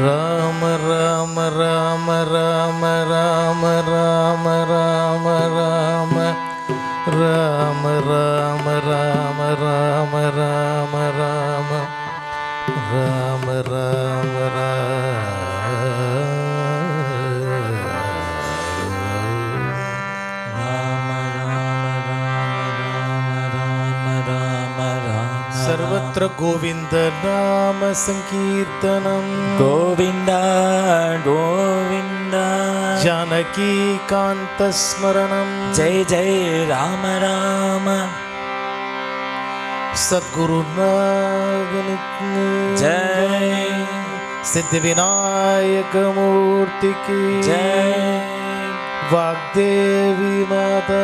ராம ராம ராம ராம ராம ராம ராம ராம ராம ராம ராம ராம ராம ராம ராம ராம सर्वत्र गोविंद नाम संकीर्तनम गोविंद गोविंद जानकी कांत स्मरणम जय जय राम राम सद्गुरु नागनिक जय सिद्धि विनायक मूर्ति की जय वाग्देवी माता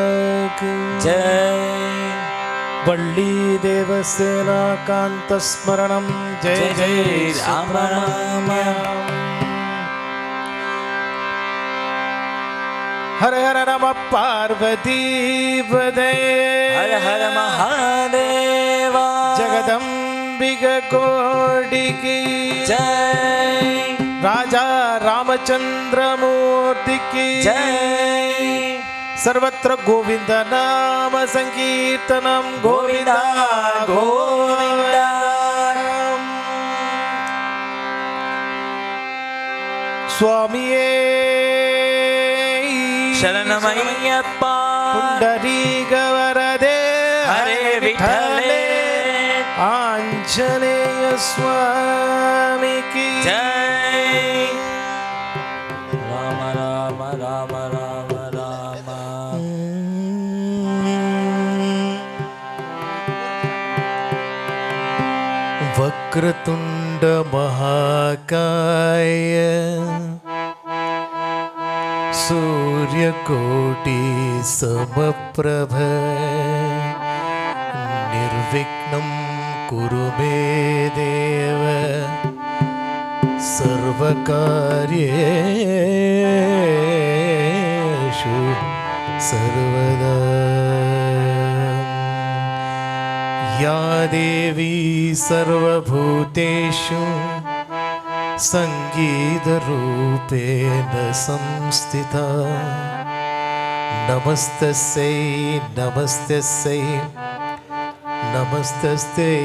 की जय वल्ली देवसेना कांत स्मरणम जय जय राम राम हर हर नमः पार्वती पदे हर हर महादेवा जगदम्बिक कोटि की जय राजा रामचंद्र मूर्ति की जय सर्वत्र गोविंद नाम संकीर्तनम गोविंद गोविंद स्वामिये शरणमय्यप्पा पुंडरीक वरदे हरे विठ्ठले आंजनेय स्वामी की जय राम राम राम राम राम वक्रतुंड महाकाय सूर्यकोटि समप्रभ निर्विघ्नं कुरु मे देव सर्वकार्येषु सर्वदा या देवी सर्वभूतेषु संगीतरूपेण संस्थिता नमस्तस्यै नमस्तस्यै नमस्तस्यै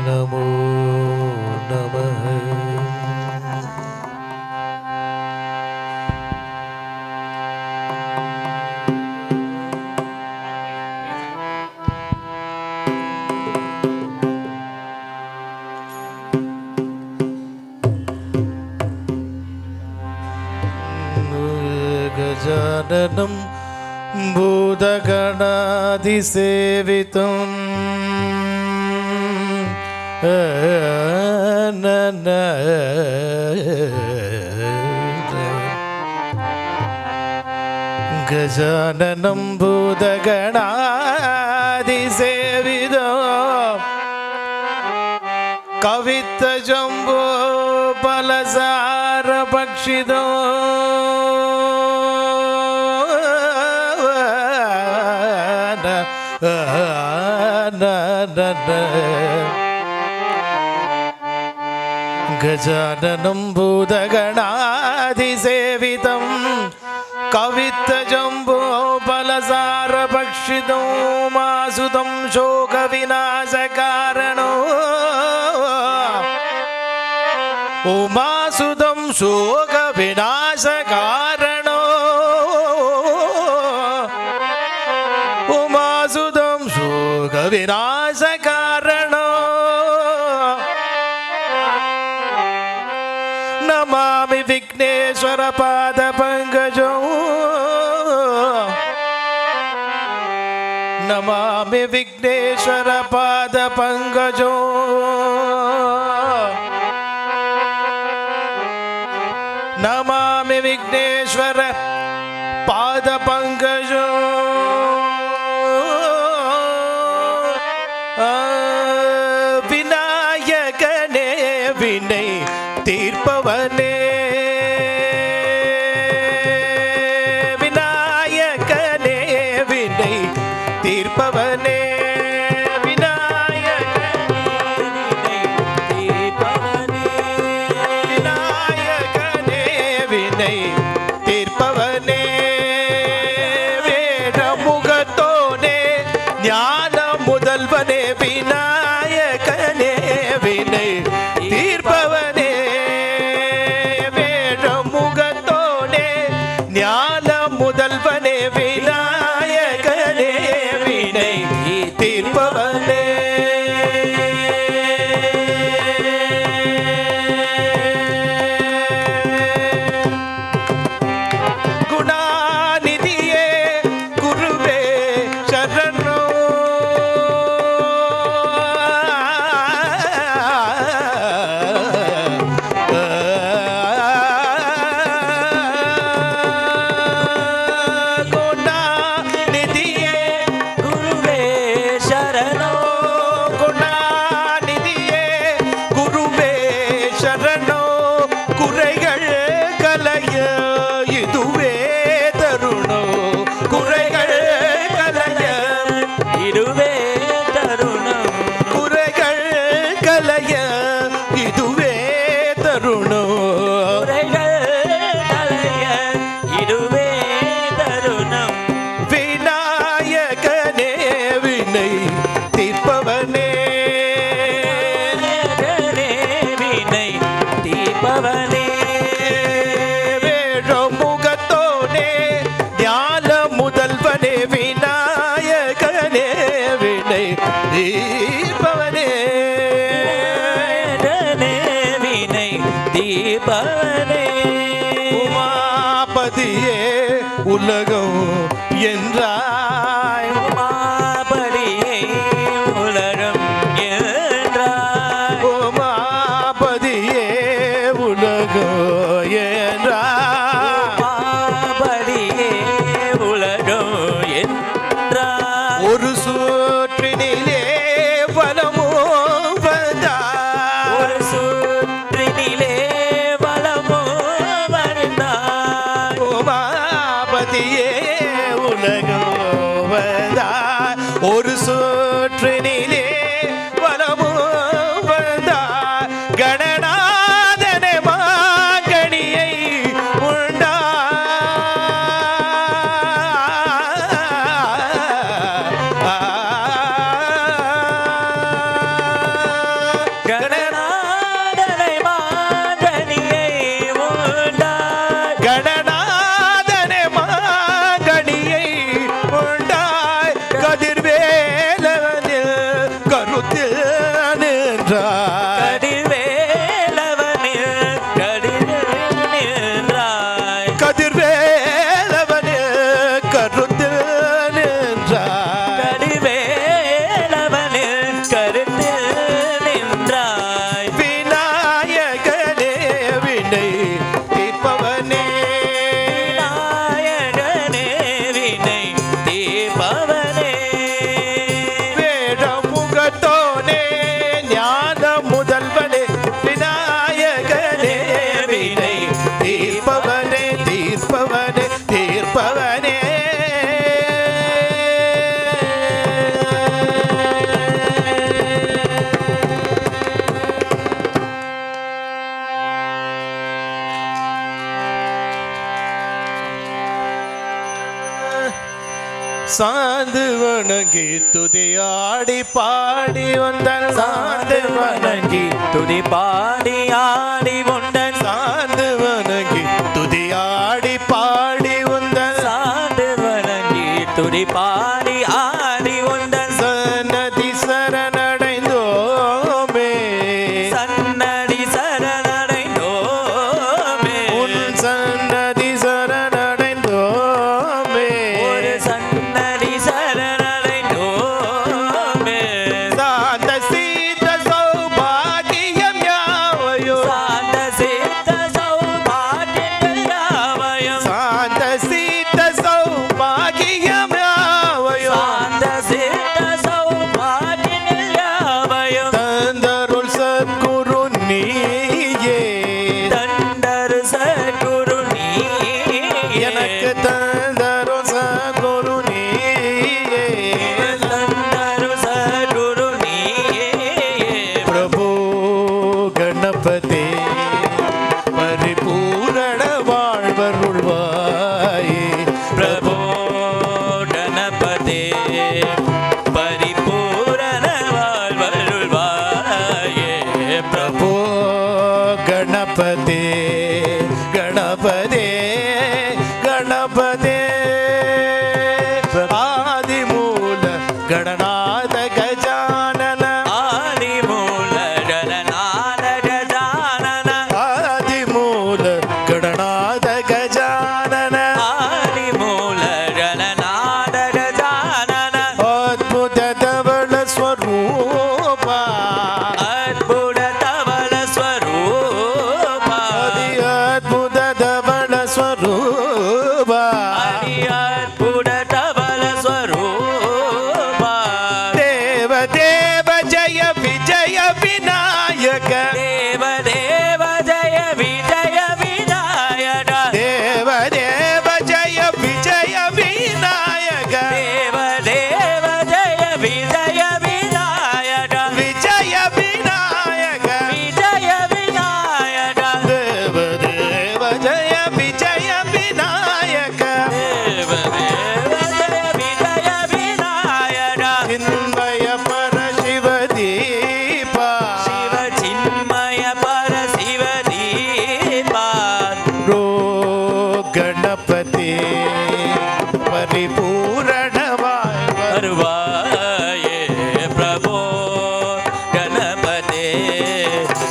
नमो नमः गजाननं भूतगणाधिसेवितं गजाननं भूतगणाधिसेवितं कवित्तजम्बो फलसारभक्षितम् गजाननं भूतगणाधिसेवितं कवित्तजम्बो फलसारभक्षितो मासुतं शोकविनाशकारणो उमासुतं शोकविनाशकारणो उमासुतं शोकविनाशकारणो नमामि विघ्नेश्वर पादपङ्कजं नमामि नमामि विघ्नेश्वर पाद पंकजो नमामि विघ्नेश्वर पाद पंकजो विनायकने विनय तीर्पवने विनायकने विनय तीर्पवने विनायकने विनय तीर्पवने वेदमुगतोने ज्ञान मुदल्वने विनायकने विनय तीर्पवने वेदमुगतोने ज्ञान मुदल्वने विनायकने विनय तीर्पवने गुणानिधिये गुरुवे शरणो गुणानिधिये गुरुवे शरणो गुणानिधिये गुरुवे शरणो குறைகள் கலைய இதுவே தருணம் குறைகள் கலைய इरुवे तरुणम् குறைகள் கலைய இதுவே தருணம் कलय इरुवे तरुणम् விநாயகனே வினை தீர்ப்பவனே गणे विनय दीपवने வேழமுகத்தோனே ஞான முதல்வனே விநாயகனே வினை தீர்ப்பவனே गणे विनय दीपवने உமாபதியே உலகம் என்றாய் உமாபதியே உலகம் என்றாய் உமாபதியே உலகம் என்றாய் உமாபதியே உலகம் என்றாய் ஒரு சூற்றினிலே வலமோ வந்தாய் ஒரு சுற்றினிலே வலமோ வந்தாய் உமாபதியே உலகம் வந்தாய் ஒரு சூற்றினிலே வலமோ வந்தாய் கணநாதனே மாங்கனியை உண்டாய் கணநாதனை மாங்கனியை உண்டாய் கணநாதனே மாங்கனியை உண்டாய் கதிர்வேலவனில் கருத்தில் நின்றாய் கதிர்வேலவனில் கதிரில் நின்றாய் கதிர்வேலவனில் கருத்தில் நின்றாய் கதிர்வேலவனில் கருத்தில் நின்றாய் விநாயகனே வினை தீர்ப்பவனே நாயகனே வினை தீபவனே வேடமுகத்தோனே ஞான முதல்வனே விநாயகனே வினை தீர்ப்பவனே தீர்ப்பவனே தீர்ப்பவனே சாந்து வணங்கி துதியாடி பாடி வந்தன் சாந்து வணங்கி துதி பாடி ஆடி உண்டன் சாந்து வணங்கி துதியாடி பாடி வந்தன் சாண்டு வணங்கி துதி பாடி ஆடி உண்டன் சன்னதி சரணடைந்தோமே சன்னடி சரணடைந்தோமே உன் சன்னதி சரணடைந்தோமே ஒரு சன்னடி சரணடைந்தோமே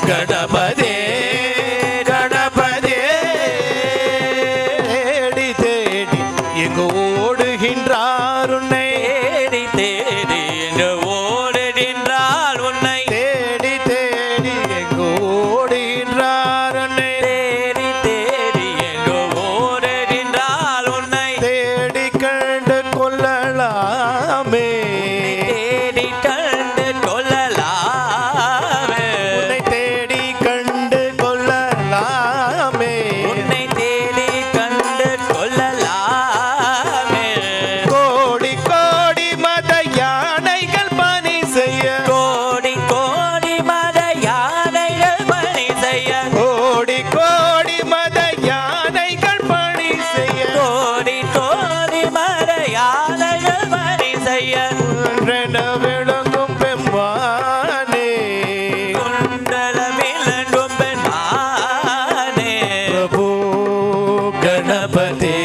கணபதே கணபதே தேடி தேடி எங்கு ஓடுகின்றார் உன்னை தேடி தேடி எங்கு ஓடுகின்றாள் உன்னை தேடி தேடி எங்கு ஓடுகின்றார் உன்னை தேடி தேடி எங்கு ஓடுகின்றாள் உன்னை தேடி கண்டு கொள்ளலாமே தேடி கண்டு கொள்ளலாமே உன்னை தேடி கண்டு கொள்ளலாமே உன்னை தேடி கண்டு கொள்ளலாமே கோடி கோடி மத யானைகள் பணி செய்ய கோடி கோடி மத யானைகள் பணி செய்ய கோடி கோடி மத யானைகள் பணி செய்ய கோடி கோடி மத யானைகள் பணி செய்ய ஒன்றென விளங்கும் பெம்மானே குண்டல விளங்கும் பெண்ணானே பிரபு கணபதே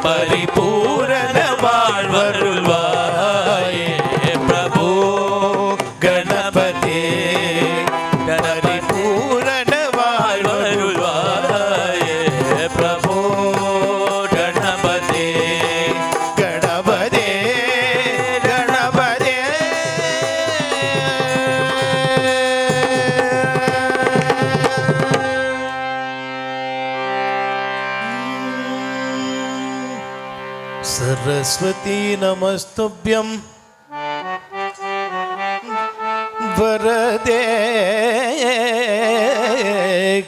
பரிபூரண வாழ்வருள்வாயே பிரபு கணபதே பரிபூரண வாழ்வருள்வாயே பிரபு கணபதே கணபதே கணபதே सरस्वती नमस्तुभ्यं वरदे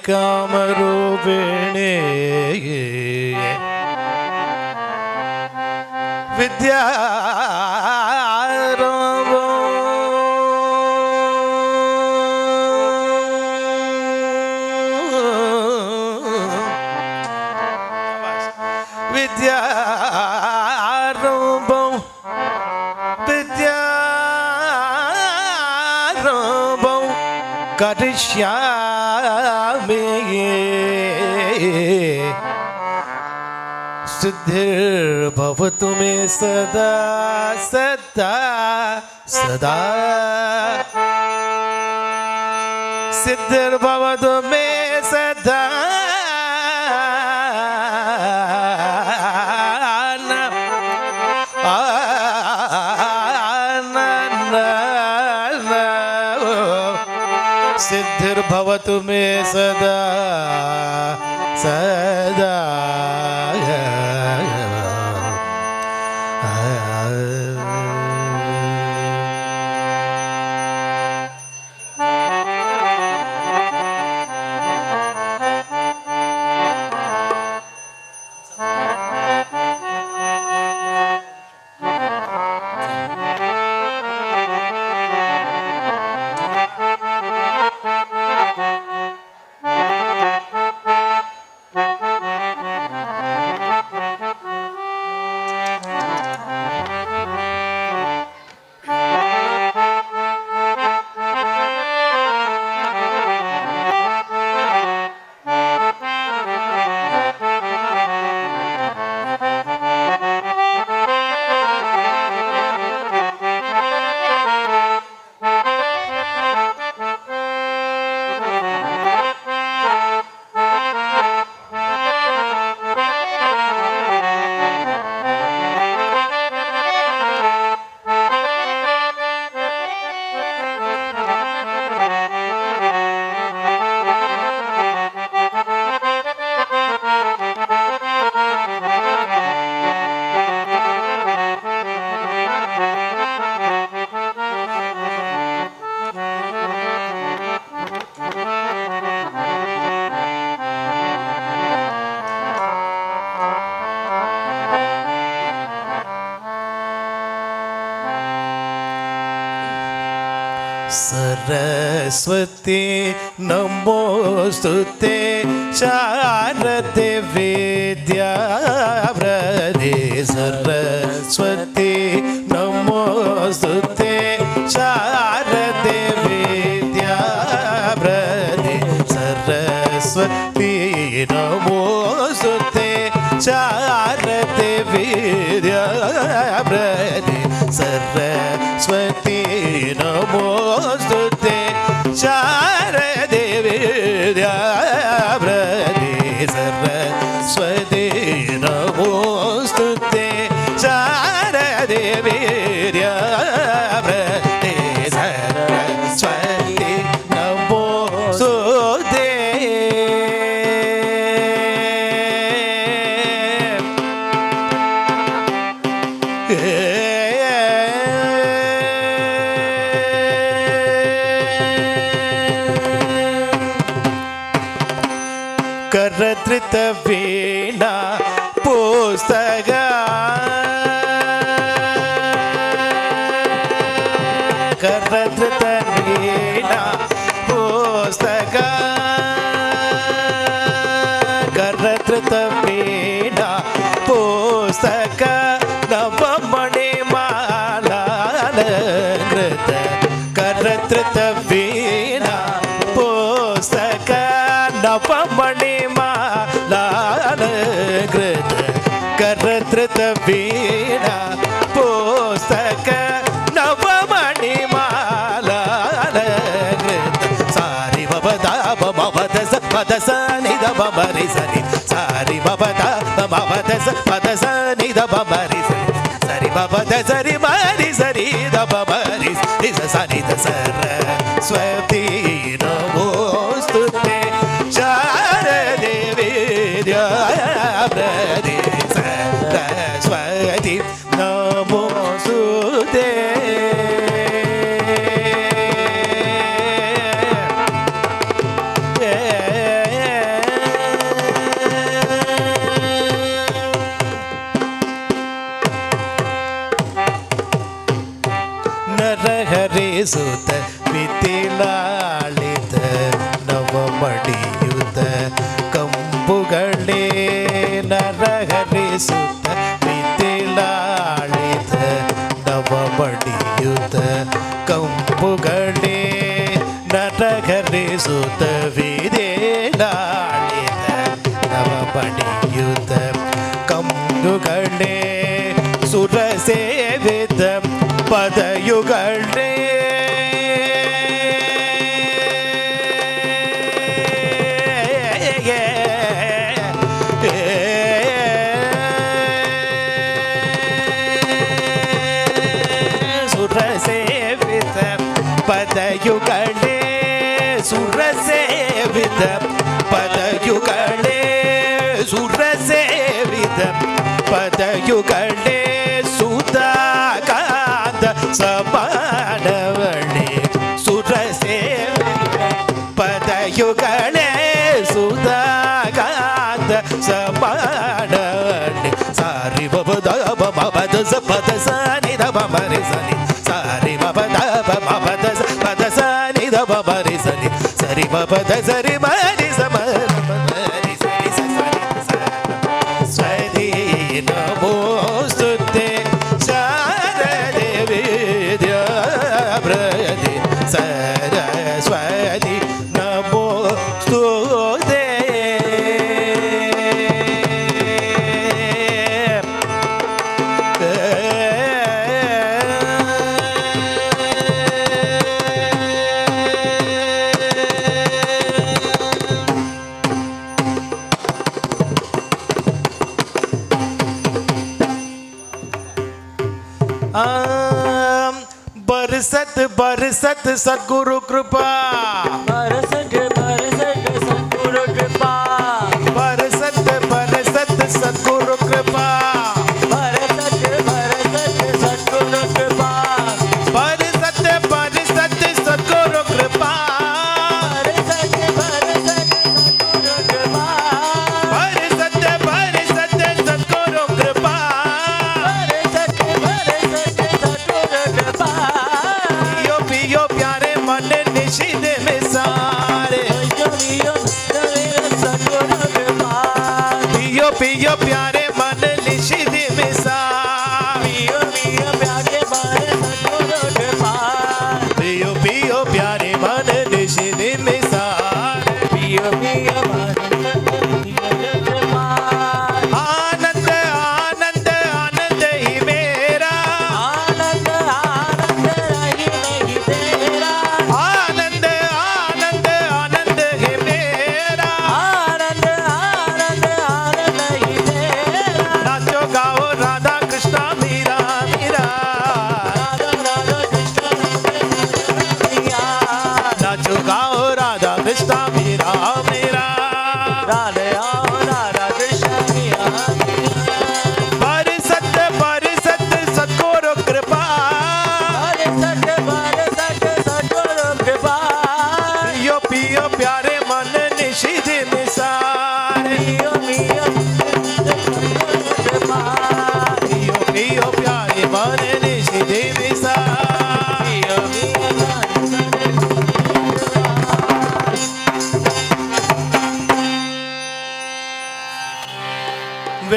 कामरूपिणे विद्यारम्भो विद्यारम्भं विद्यारम्भं करिष्यामि सिद्धिर्भवतु मे सदा सदा सदा सिद्धिर्भवतु मे सदा सिद्धिर्भवतु मे सदा सदा सरस्वती नमोस्तुते शारदे विद्यावृद्धि सरस्वती नमोस्तुते शारदे विद्यावृद्धि सरस्वती नमोस्तुते शारदे विद्यावृद्धि सरस्वती नमोस्तुते शारदे करधृत वीणा पुस्तक करधृत वीणा पुस्तक करधृत वीणा पुस्तक नवमणि मालालकृत करधृत वीणा पुस्तक नवमणि मालालकृत करधृत वीणा पुस्तक नवमणि मालालकृत सारी बबदा बबदस पदस निद बबरि सनि सारी बबदा बबदस पदस निद बबरि सनि सरि बबद सरि मरि सरि द बबरि निद सनि द सरस्वती नमोस्तुते शारदे विद्याप्रदे सरस्वती नमोस्तुते नरहरि सुत वितिलालित नवमणियुत कंबुगळे नरहरि सुत वितिलालित नवमणियुत कंबुगळे नरहरि सुत वितिलालित नवमणियुत कंबुगळे सुरसेवित पदयुगळे सुरसेवित पदयुगळे सुरसेवित पदयुगळे सुरसेवित पदयुगळे सुधाकांत समानवणे सुरसेवित पदयुगळे सुधाकांत समानवणे सारी बबदा बबद पद सनि द बबरि सनि सारी बबदा बबद पद सनि द बबरि सनि सरि बबद सरि मरि समरि सरि सनि सरस्वती नमोस्तुते शारदे विद्याप्रदे सरस्वती नमोस्तुते बरसत बरसत सद्गुरु कृपा बरसत बरसत सद्गुरु कृपा बरसत बरसत सद्गुरु कृपा बरसत बरसत सद्गुरु कृपा बरसत बरसत सद्गुरु कृपा बरसत बरसत सद्गुरु कृपा बरसत बरसत सद्गुरु कृपा बरसत बरसत सद्गुरु कृपा पियो पियो प्यारे मन निशिद में सारे पियो पियो प्यारे मन निशिद में सारे पियो पियो प्यारे मन निशिद में सारे आनंद आनंद आनंद ही मेरा आनंद आनंद रही नहीं तेरा आनंद आनंद आनंद ही मेरा आनंद आनंद आनंद ही तेरा नाचो गाओ राधा कृष्णा मीरा मीरा राधा राधा कृष्ण राधा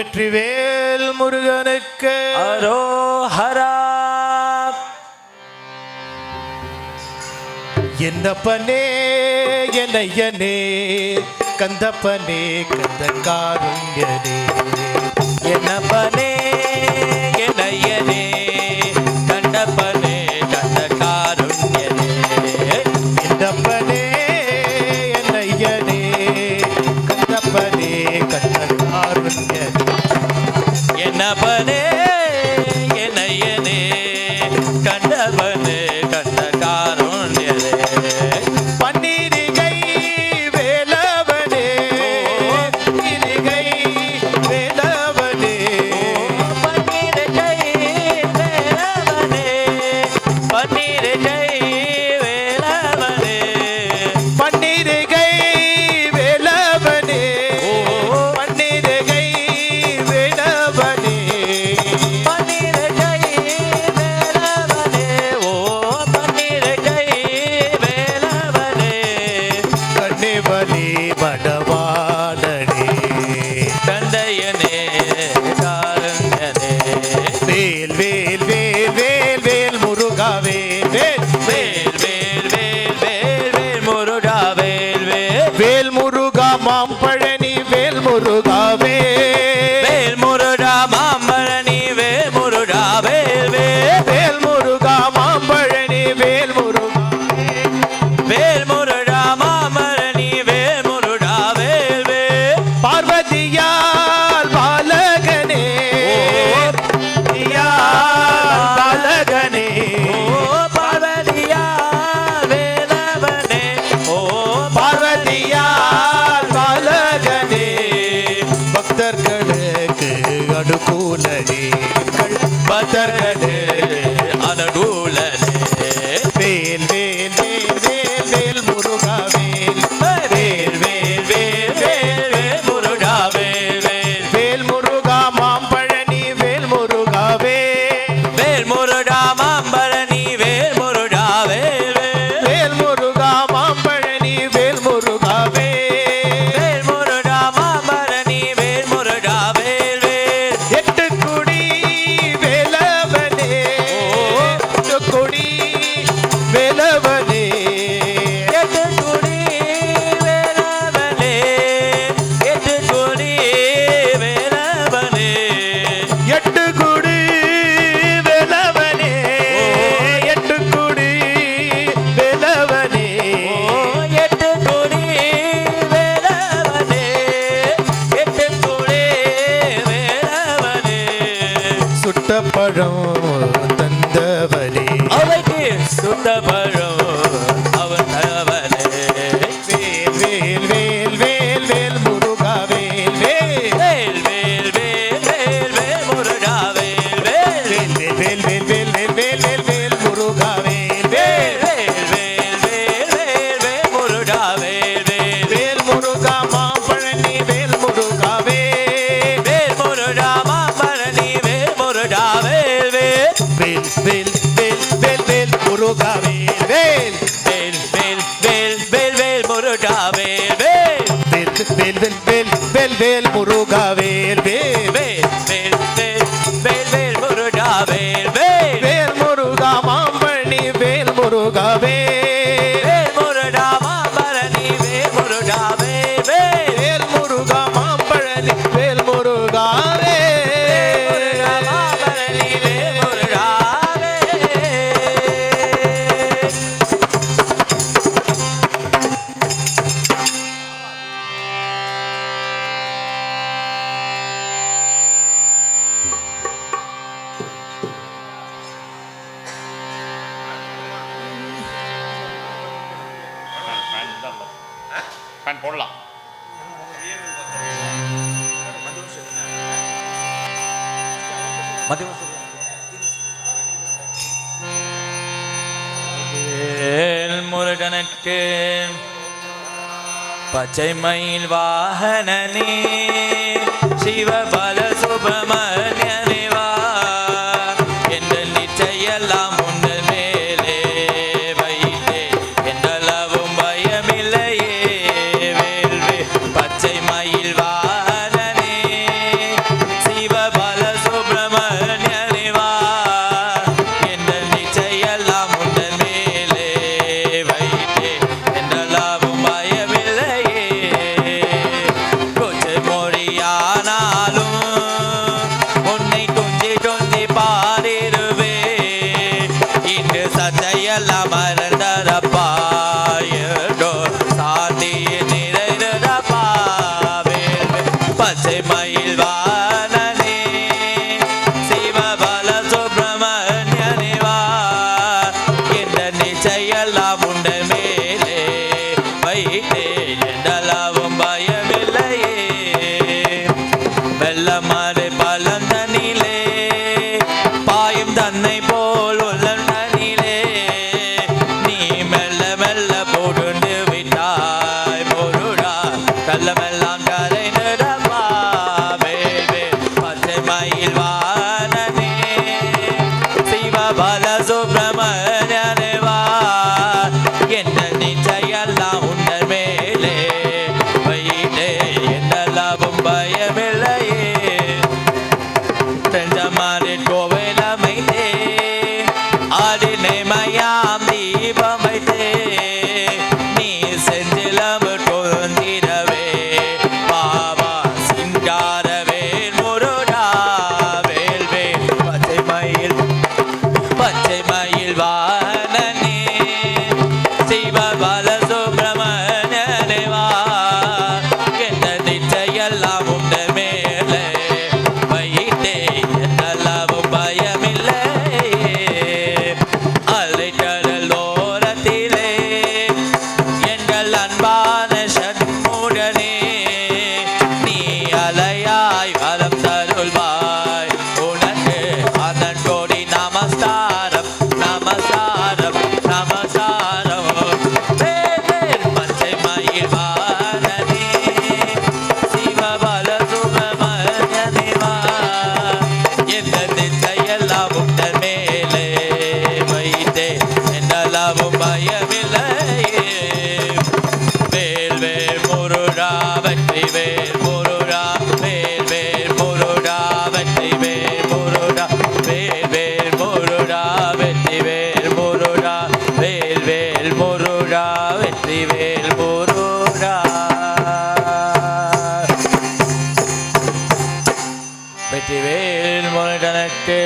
வெற்றிவேல் முருகனுக்கு அரோஹரா. என்னப்பனே என்னையனே கந்தப்பனே கந்த காருண்யனே. என்னப்பனே என்னையனே கண்டப்பனே கண்ட காருண்யனே. என்னப்பனே என்னையனே கந்தப்பனே கந்த காருண்யனே. என்னப்பனே என்னையனே கண்டப்பனே கண்ட காருண்யனே. பன்னிரிகை வேலவனே பன்னிரிகை வேலவனே. பன்னிரகை வேலவனே பன்னிரகை வேலவனே. பன்னிரிகை வேலவனே பன்னிரிகை வேலவனே. பன்னிரகை வேலவனே ஓ பன்னிரகை வேலவனே. கண்ணிவலி வடவாளனே. தந்தையனே காருண்யனே. வேல் வேல் வேல் வேல் வேல் முருகா வேல் வேல் வேல் வேல் வேல் வேல் வேல் முருகா வேல் வேல். வேல் முருகா மாம்பழனி வேல் முருகா வேல். வேல் முருகா மாம்பழனி வேல் முருகா வேல் வேல். வேல் முருகா மாம்பழனி வேல் முருகா வேல். வேல் முருகா மாம்பழனி வேல் முருகா வேல் வேல். பார்வதியால் பாலகனே பார்வதியால் பாலகனே. ஓ பார்வதியா வேலவனே ஓ பார்வதியால் பாலகனே பக்தர்களுக்கு அனுகூலனே பக்தர்களே அனுகூலனே. வேல் வேல் வேல் வேல் வேல் முருகா வேல். வேல் வேல் வேல் வேல் வேல் முருகா வேல் வேல். வேல் முருகா மாம்பழனி வேல் முருகா வேல். வேல் முருகா மாம்பழனி வேல் முருகா வேல் வேல். வேல் முருகா மாம்பழனி வேல் முருகா வேல். வேல் முருகா மாம்பழனி வேல் முருகா வேல் வேல். எட்டுக்குடி வேலவனே எட்டுக்குடி வேலவனே. எட்டுக்குடி வேலவனே எட்டுக்குடி வேலவனே. எட்டுக்குடி வேலவனே எட்டுக்குடி வேலவனே. ஓ எட்டுக்குடி வேலவனே எட்டுக்குடி வேலவனே. சுட்டப்பழம் தந்தவனே அவைக்கு சுத்த பழம் அவன் தவனே. வேல் வேல் வேல் வேல் வேல் முருகா வேல் வேல். வேல் வேல் வேல் வேல் வேல் முருகா வேல் வேல். வேல் வேல் வேல் வேல் வேல் வேல் வேல் வேல் முருகா வேல் வேல். வேல் வேல் வேல் வேல் வேல் முருகா வேல் வேல். வேல் முருகா மாம்பழனி வேல் முருகா வேல். வேல் முருகா மாம்பழனி வேல் முருகா வேல் வேல். வேல் வேல் வேல் வேல் வேல் முருகா வேல் வேல். வேல் வேல் வேல் வேல் வேல் முருகா வேல் வேல். வேல் வேல் வேல் வேல் வேல் வேல் முருகா வேல் வேல். வேல் வேல் வேல் வேல் வேல் முருகா வேல் வேல். வேல் முருகா மாம்பழனி வேல் முருகா வேல். வேல் முருகா மாம்பழனி வேல் முருகா வேல் வேல். வேல் முருகா மாம்பழனி வேல் முருகா வேல். மாம்பழனி வேல் முருகா வேல். ஃபேன் போடலாம். வேல் முருகனுக்கு பச்சை மயில் வாகனனே சிவபல சுப்பிரமணியனே வா. என்ற நிச்சயெல்லாம் உங்கள் மேலே வைத்தே என்றளவும் பயமில்லையே. வேல் பச்சை மயில் வாகனனே பாலசுப்ரமணியனே வா எந்த திச்சையெல்லாம் உண்டு மேலே வைத்தே என்னளவும் பயமில்லை அலைக்கடல் ஓரத்திலே எங்கள் அன்பான சண்முகனே நீ அலையாய் வலம் தருள்வாய் உனக்கு அதன் கோடி நமஸ்காரம் நமஸ்காரம் நமஸ்காரம் வேவேர் பச்சை மயில் வானனே சிவபல சுப்ரமணியனே வா எந்த திசையெல்லாம் உங்கள் மேலே வைத்தே என்னளவும் பயமில்லை வேல் வேல் முருகா வெற்றி வேல் முருகா வேல் வேல் முருகா வெற்றி வேல் முருகா வேல் வேல் முருகா வெற்றி வேல் முருகா வேல் வேல் முருகா வெற்றி வேல் முருகா வெற்றி வேல் முருகனுக்கு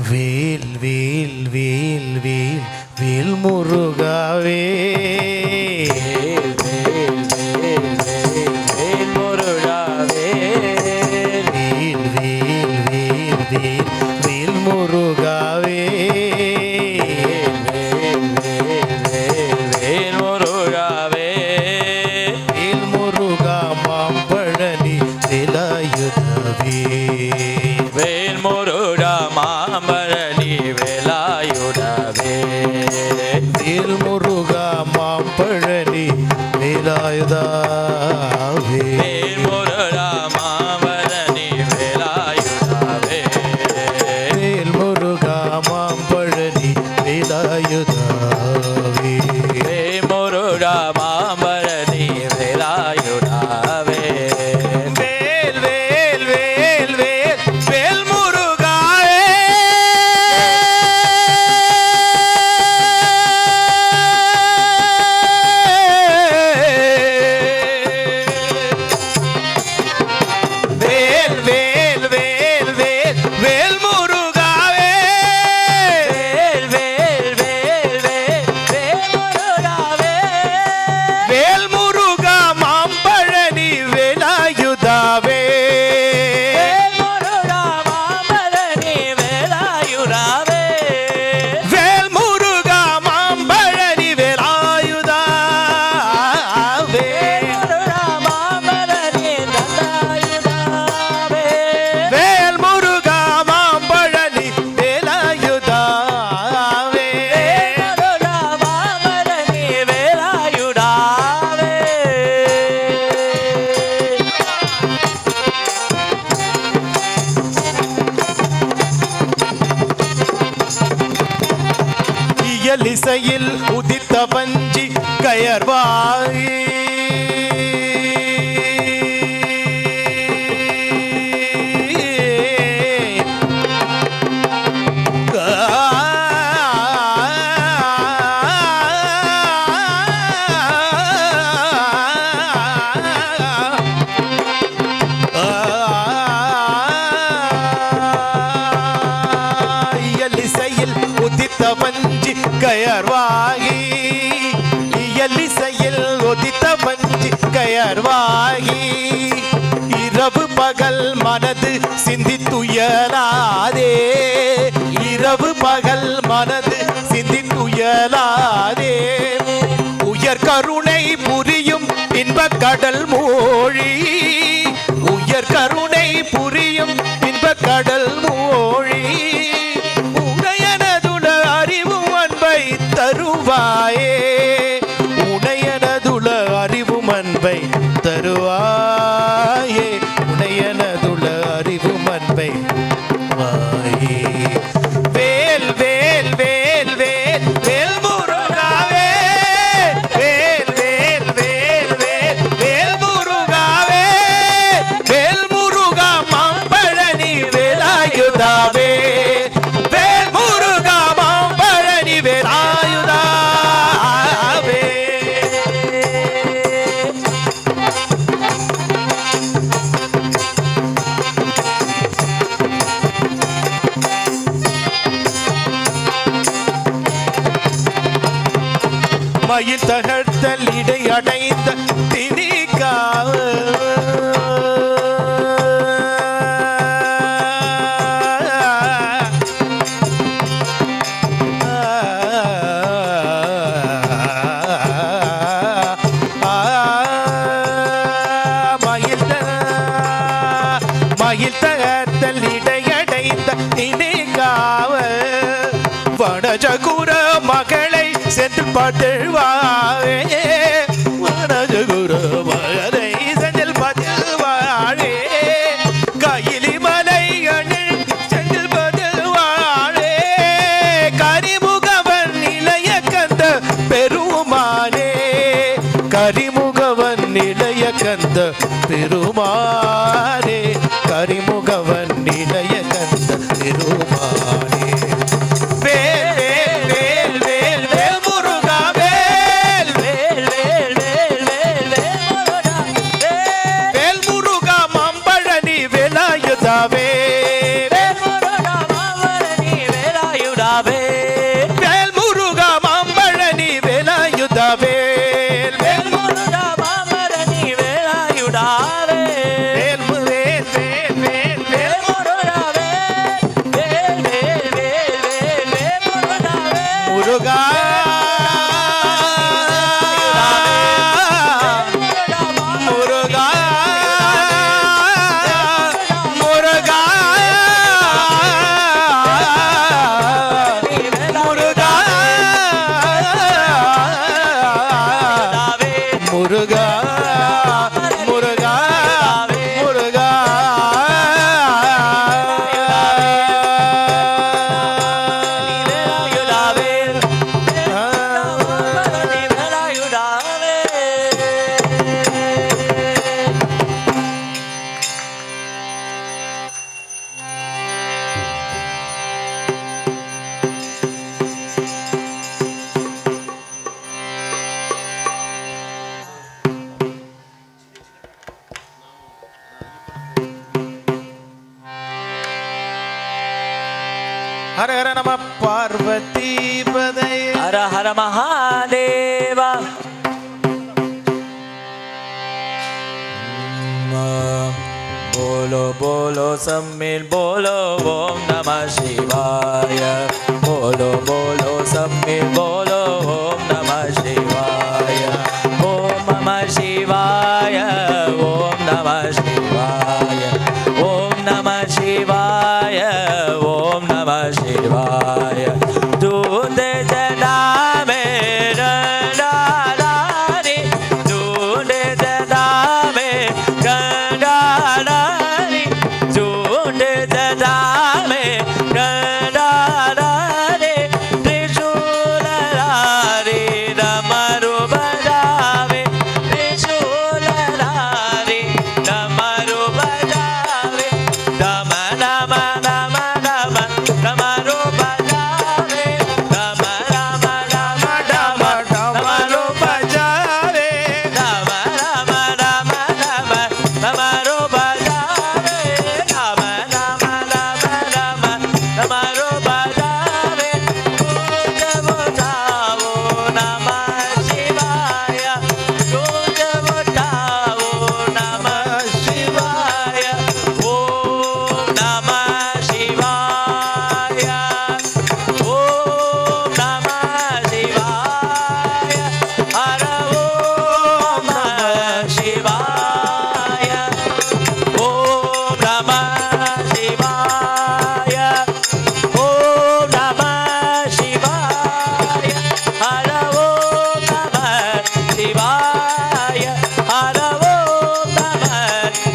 வேல் வேல் வேல் வேல் வேல் முருகாவே வேல் வேல் வேல் வேல் வேல் முருகாவே வேல் வேல் வேல் வேல் வேல் முருகாவே வேல் வேல் வேல் வேல் முருகாவே வேல் முருகா மாம்பழனி வேலாயுதவே வேல் முருகா மாம்பழனி வேலாயுதவே வேல் முருகா மாம்பழனி வேலாயுதாவே வேல் முருகா மாம்பழனி வேலாயுதவே வேல் முருகா மாம்பழனி வேலாயுதாவே வேல் முருகா மாம்பழனி வேலாயுதவே வேல் வேல் வேல் வேல் வேல் முருகாவே வேல் வேல் வேல் வேல் வேல் முருகாவே வேல் வேல் வேல் வேல் வேல் முருகாவே வேல் முருகா மாம்பழனி வேலாயுதாவே வேல் முருகா மாம்பழனி வேலாயுதாவே வேல் முருகா மாம்பழனி வேலாயுதாவே முருகா மாம்பழனி தந்தாயுதாவே வேல் முருகா மாம்பழனி வேலாயுதாவே முருகா மாம்பழனி வேலாயுதாவே இயலிசையில் உதித்த வஞ்சி கயர்வாயி இயலிசையில் உதித்த வஞ்சி கயர்வாகி இயலிசையில் உதித்த வஞ்சி கயர்வாகி இரவு பகல் மனது சிந்தித்துயலாதே இரவு பகல் மனது சிந்தித்துயலாதே உயர் கருணை புரியும் இன்பக் கடல் மூழ்கி உயர் கருணை புரியும் இன்பக் கடல் மூழ்கி உடையனதுல அறிவும் அன்பை தருவாயே உடையனதுல அறிவும் அன்பை தருவாயே உடையனதுல அறிவும் அன்பை வாயே வேல் வேல் வேல் வேல் வேல் முருகாவே வேல் வேல் வேல் வேல் வேல் முருகாவே வேல் முருகா மாம்பழனி வேலாயுதாவே வேல் முருகா மாம்பழனி மயில் தகர்த்தல் இடை அடைந்த திணிக்காவ மயில் தகர்த்தல் இடை அடைந்த திணிக்காவ வடஜகுர மகளை சென்று பட்டுவாவே வடஜகுர மகளை செஞ்சல் பட்டுவாழே கையிலி மலை அணில் செஞ்சல் பட்டுவாழே கரிமுகவன் இளைய கந்த பெருமானே கரிமுகவன் இளைய கந்த பெருமானே கரிமுகவன் இளைய கந்த பெருமானே ஹர ஹர நம பார்வதி பதை ஹர ஹர மகாதேவா बोलो बोलो सम्मिल बोलो ओम नमः शिवाय बोलो बोलो सम्मिल बोलो ओम नमः शिवाय ओम नमः शिवाय ओम नमः शिवाय ओम नमः शिवाय ओम नमः शिवाय दूध जना मेरा डालारी दूध जना में गंडालारी दूध जना में गंडालारी त्रिशूलधारी डमरू बजावे त्रिशूलधारी डमरू बजावे डम डम डम डम डमरू बजावे डम डम डम डम डमरू பஜாவே डम डम डम डम डमरू बजावे डम डम डम डम डमरू बजावे गूंज उठाओ नमः शिवाय गूंज उठाओ नमः शिवाय ओम नमः शिवाय ओम नमः शिवाय हर ओम नमः शिवाय ओम नमः शिवाय ओम नमः शिवाय हर ओम नमः शिवाय हर ओम नमः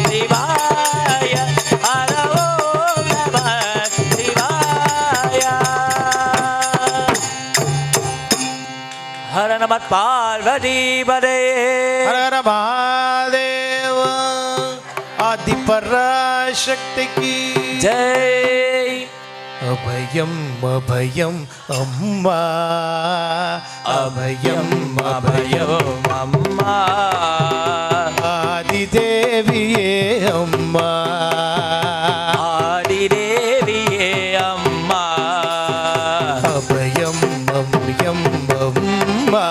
शिवाय हर ओम नमः शिवाय हर नमः पार्वती पदे ஹர ஹர மகாதேவ ஆதி பராசக்திக்கு जय அபயம் அபயம் அம்மா அபயம் अभयो अम्मा ஆதிதேவியே அம்மா आदिदेविये अम्मा அபயம் அபயம் அம்மா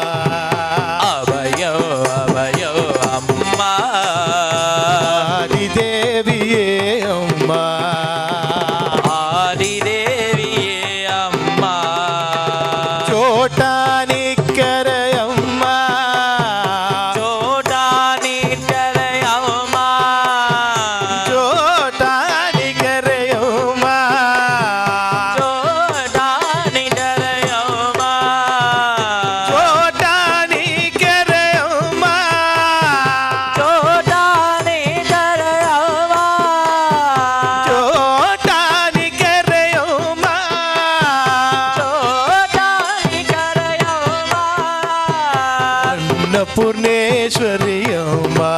అన్నపూర్ణేశ్వరి అమ్మా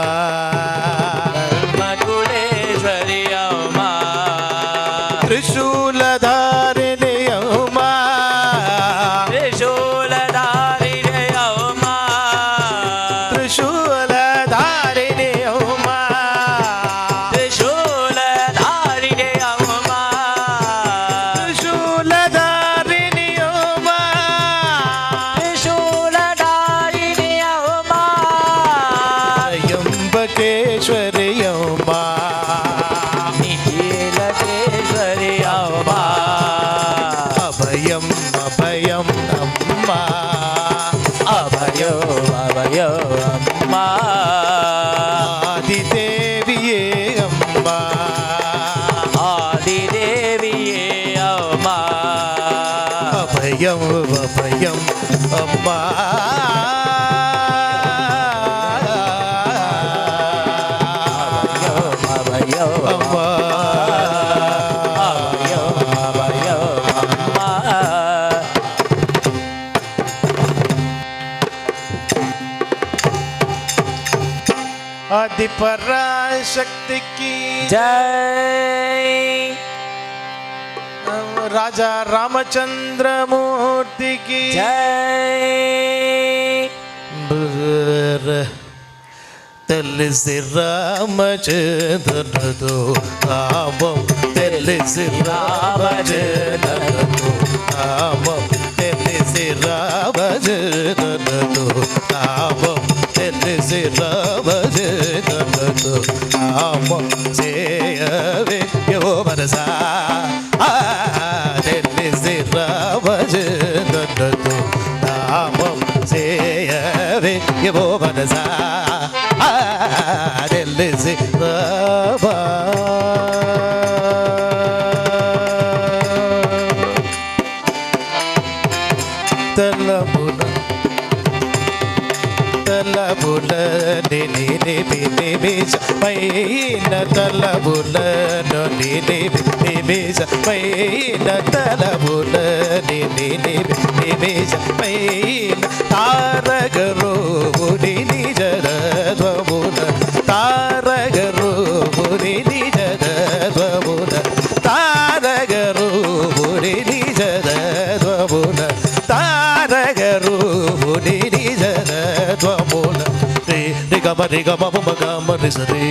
అన్నపూర్ణేశ్వరి అమ్మా త్రిశూలధారిణి అమ్మా త్రిశూలధారిణి అమ్మా త్రిశూలధారిణి అమ్మా త్రిశూలధారిణి అమ్మా త్రిశూలధారిణి అమ్మా త్రిశూలధారిణి అమ్మా త్రయంబకేశ్వరి అమ్మా నీలకేశ్వరి అమ్మా అభయం అభయం అమ్మా అభయో అభయో అమ్మా ఆదిదేవియే అమ్మా ఆదిదేవియే అమ్మా అభయం అభయం అమ్మా అభయో అమ్మా అభయో అభయో అమ్మా ఆది పరాశక్తికి జై రాజా రామచంద్రమూర్తికి జై తెలిసి రామచంద్రుడు నామం తెలిసి రామచంద్రుడు నామం తెలిసి రామచంద్రుడు నామం తెలిసి రామచంద్రుడు నామం చేయవే యో మనసా తెలిసి రామచంద్రుడు నామం చేయవే యో మనసా తెలిసి రామా తలమున తలముల నిమిష పైన తలముల నిమిష పైన తలముల నిమిష పైన తారగరోని నిజరత్వమున తారగరోని నిజరత్వమున తారగరోని నిజరత్వమున తారగరోని నిజరత్వమున రే రి గమ గమ రి సరి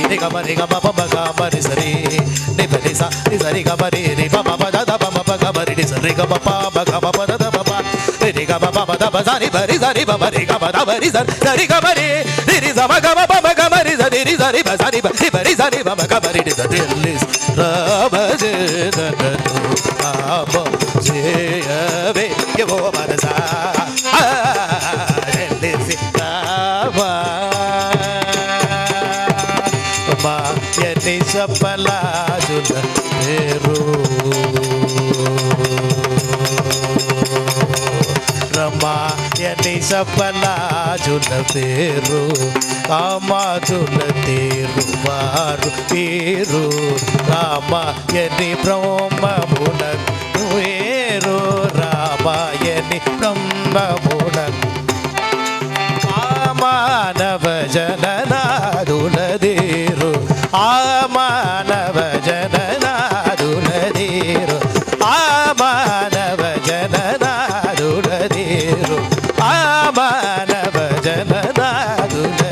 రి గమ గమ రి సరి ని ప ని స ని సరి గమ రి రి ప ప ప ద ద ప మ ప గమ రి ని సరి గమ ప మ గమ ప ద ద ప ప రి గమ ప మ ద ప స ని ప రి స ని ప మ రి గమ ద ప రి స రి గమ రి రి రి స మ గమ ప మ గమ రి స రి రి స రి ప స ని ప రి ప రి స ని ప మ గమ రి ని స రి లి రామ జనను ఆమ చేయవే యో మనసా తెలిసి రామా మా ఎన్ని సఫలాజుల పేరు రమా ఎన్ని సఫలాజుల పేరు కామాజుల తేరు వారు పేరు రామ ఎన్ని బ్రహ్మమున వేరు రామ ఎన్ని బ్రహ్మమున మానవ జననాదులదేరు ఆ మానవ జననాదులదేరు ఆ మానవ జననాదులదేరు ఆ మానవ జననాదులదేరు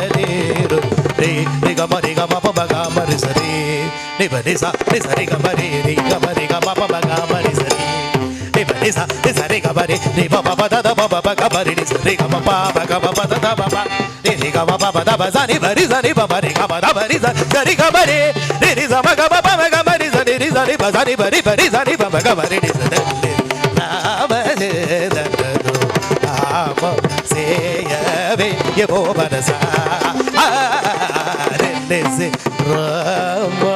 రే రి గమ ప మ గమ రి సరి ని ప ని స ని సరి గమ రి రి గమ ప మ గమ రి సరి ని ప ని స ని సరి గమ రి ని ప ప ప ద ద ప ప గమ రి ని సరి గమ ప మ గమ ప ద ద ప ప ని రి గమ ప ప ద ప స ని ప రి స ని ప మ రి గమ ద ప రి స సరి గమ రి రి రి స మ గమ ప మ గమ రి స ని రి స ని ప స ని ప రి ప రి స ని ప మ గమ రి ని స ని రామ జనను ఆమ సేయవే యో మనసా తెలిసి రామా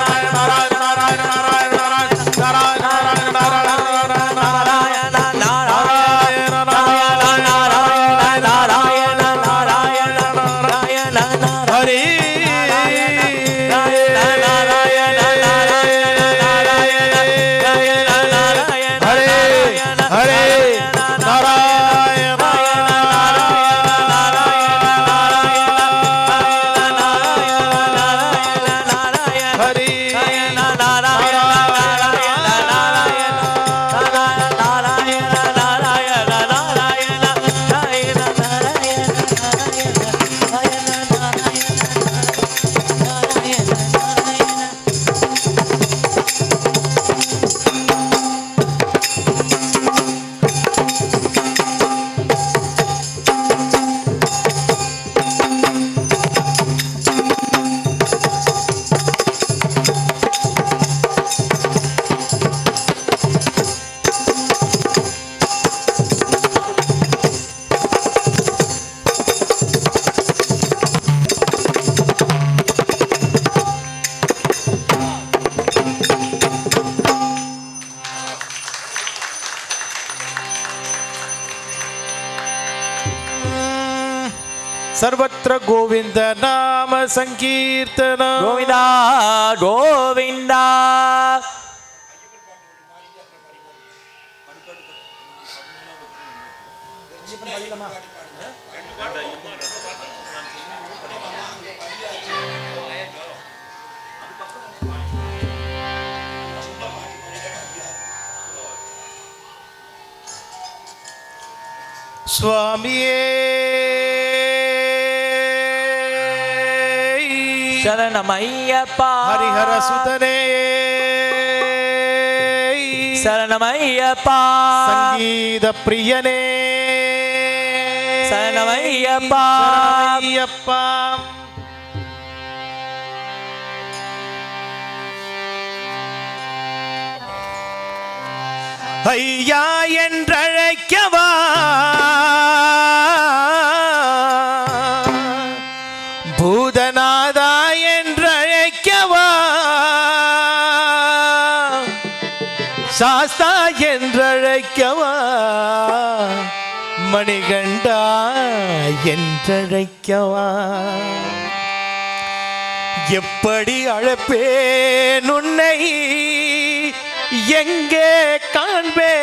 सर्वत्र गोविंद नाम संकीर्तन கோவிந்தா கோவிந்தா. சுவாமியே சரணமையப்பா. ஹரிஹர சுதனே சரணமையப்பா. சங்கீத பிரியனே சரணமையப்பா. ஐயப்பா ஐயா என்றழைக்கவா பூதநாதா என்றழைக்கவா சாஸ்தா என்றழைக்கவா மணிகண்டா என்றழைக்கவா எப்படி அழைப்பேன் உன்னை எங்கே காண்பேன்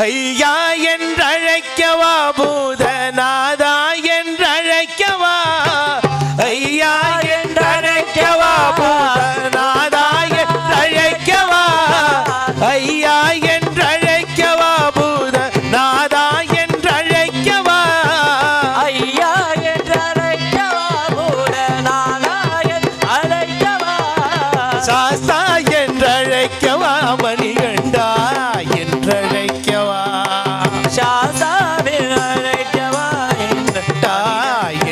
ஐயா என்றழைக்கவா பூதநாதா என்றழைக்கவா ஐயா என்றழைக்கவா பூதநாதா என்றழைக்கவா ஐயா என்றழைக்கவா பூதநாதா என்றழைக்கவா ஐயா என்றழைக்கவா பூதநாதா என்றழைக்கவா சாஸ்தா என்றழைக்கவா மணிகண்டா என்றழைக்கவா சாஸ்தாவில் அழைக்கவா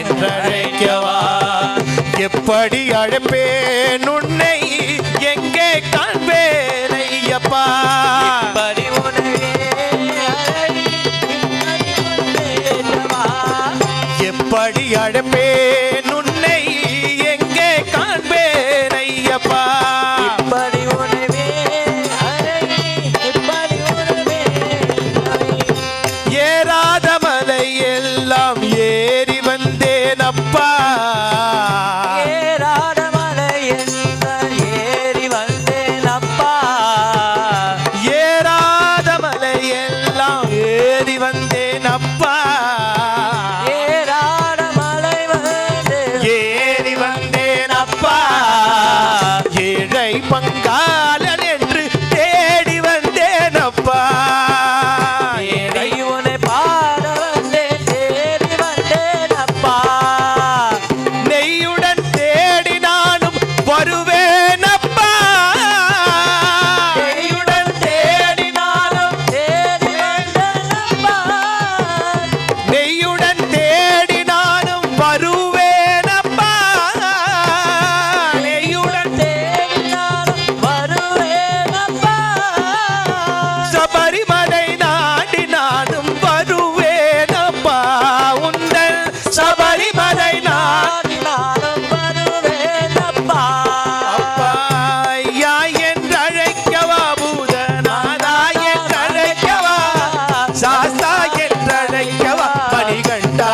என்றழைக்கவா எப்படி அழைப்பேன் உன்னை எங்கே காண்பேன் ஐயப்பா படி எப்படி அழைப்பேன் உன்னை எங்கே காண்பேன் ஐயப்பா இப்படி உணவே இப்படி உணவே ஏறாத மலை எல்லாம் ஏறி வந்தேன் அப்பா ஏறாத மலை என்ற ஏறி வந்தேன் அப்பா ஏறாத மலை எல்லாம் ஏறி வந்தேன் அப்பா ஏறாத மலை வந்து ஏறி வந்தேன் அப்பா ஏழை பங்காளன் என்று தேடி வந்தேன் அப்பா ஏழை உன்னை பாட வந்தேன் தேடி வந்தேன் அப்பா நெய்யுடன் தேடி நானும் வருவேன் அப்பா நெய்யுடன் தேடி நானும் தேடி வந்தேன் அப்பா நெய்யுடன் தேடி நானும் வருவேன் அப்பா நெய்யுடன் தேடி நானும் வருவேன் அப்பா சபரிமலை நாடி நானும் வருவேன் அப்பா உந்தன் சபரிமலை நாடி நானும் வருவேன் அப்பா அப்பா ஐயா என்றழைக்கவா பூதநாதா என்றழைக்கவா சாஸ்தா என்றழைக்கவா மணிகண்டா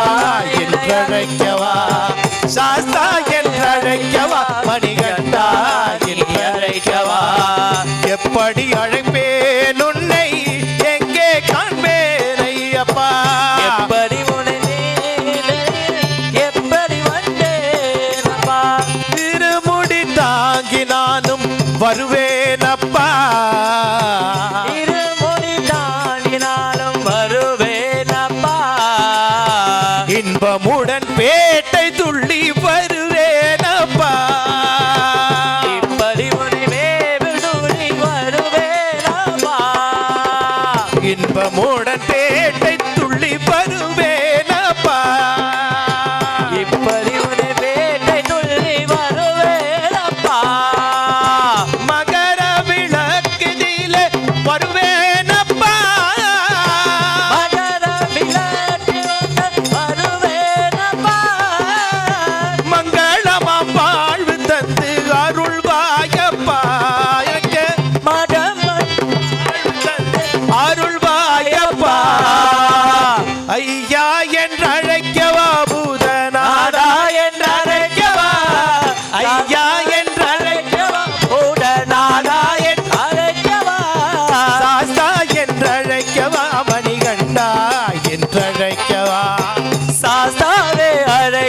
என்றழைக்கவா சாஸ்தா என்றழைக்கவா மணிகண்டா என்றழைக்கவா எப்படி அழைப்பேன் உன்னை எங்கே காண்பேன் ஐயப்பா எப்படி உன்னை எப்படி வந்தேன் அப்பா திருமுடி தாங்கி நானும் வருவேன் அப்பா இருமுடி தாண்டினாலும் வருவேன் அப்பா இன்பமுடன் பேட்டை துள்ளி வருவேன் அப்பா இப்படி உன்னை வேவிடுளி வருவேன் அப்பா இன்பமுடன் பேட்டை துள்ளி வருவேன் அப்பா இப்படி உன்னை வேட்டை துள்ளி வருவேன் அப்பா மகர விளக்கினிலே வருவேன் அப்பா மகர விளக்கில் வருவேன் அப்பா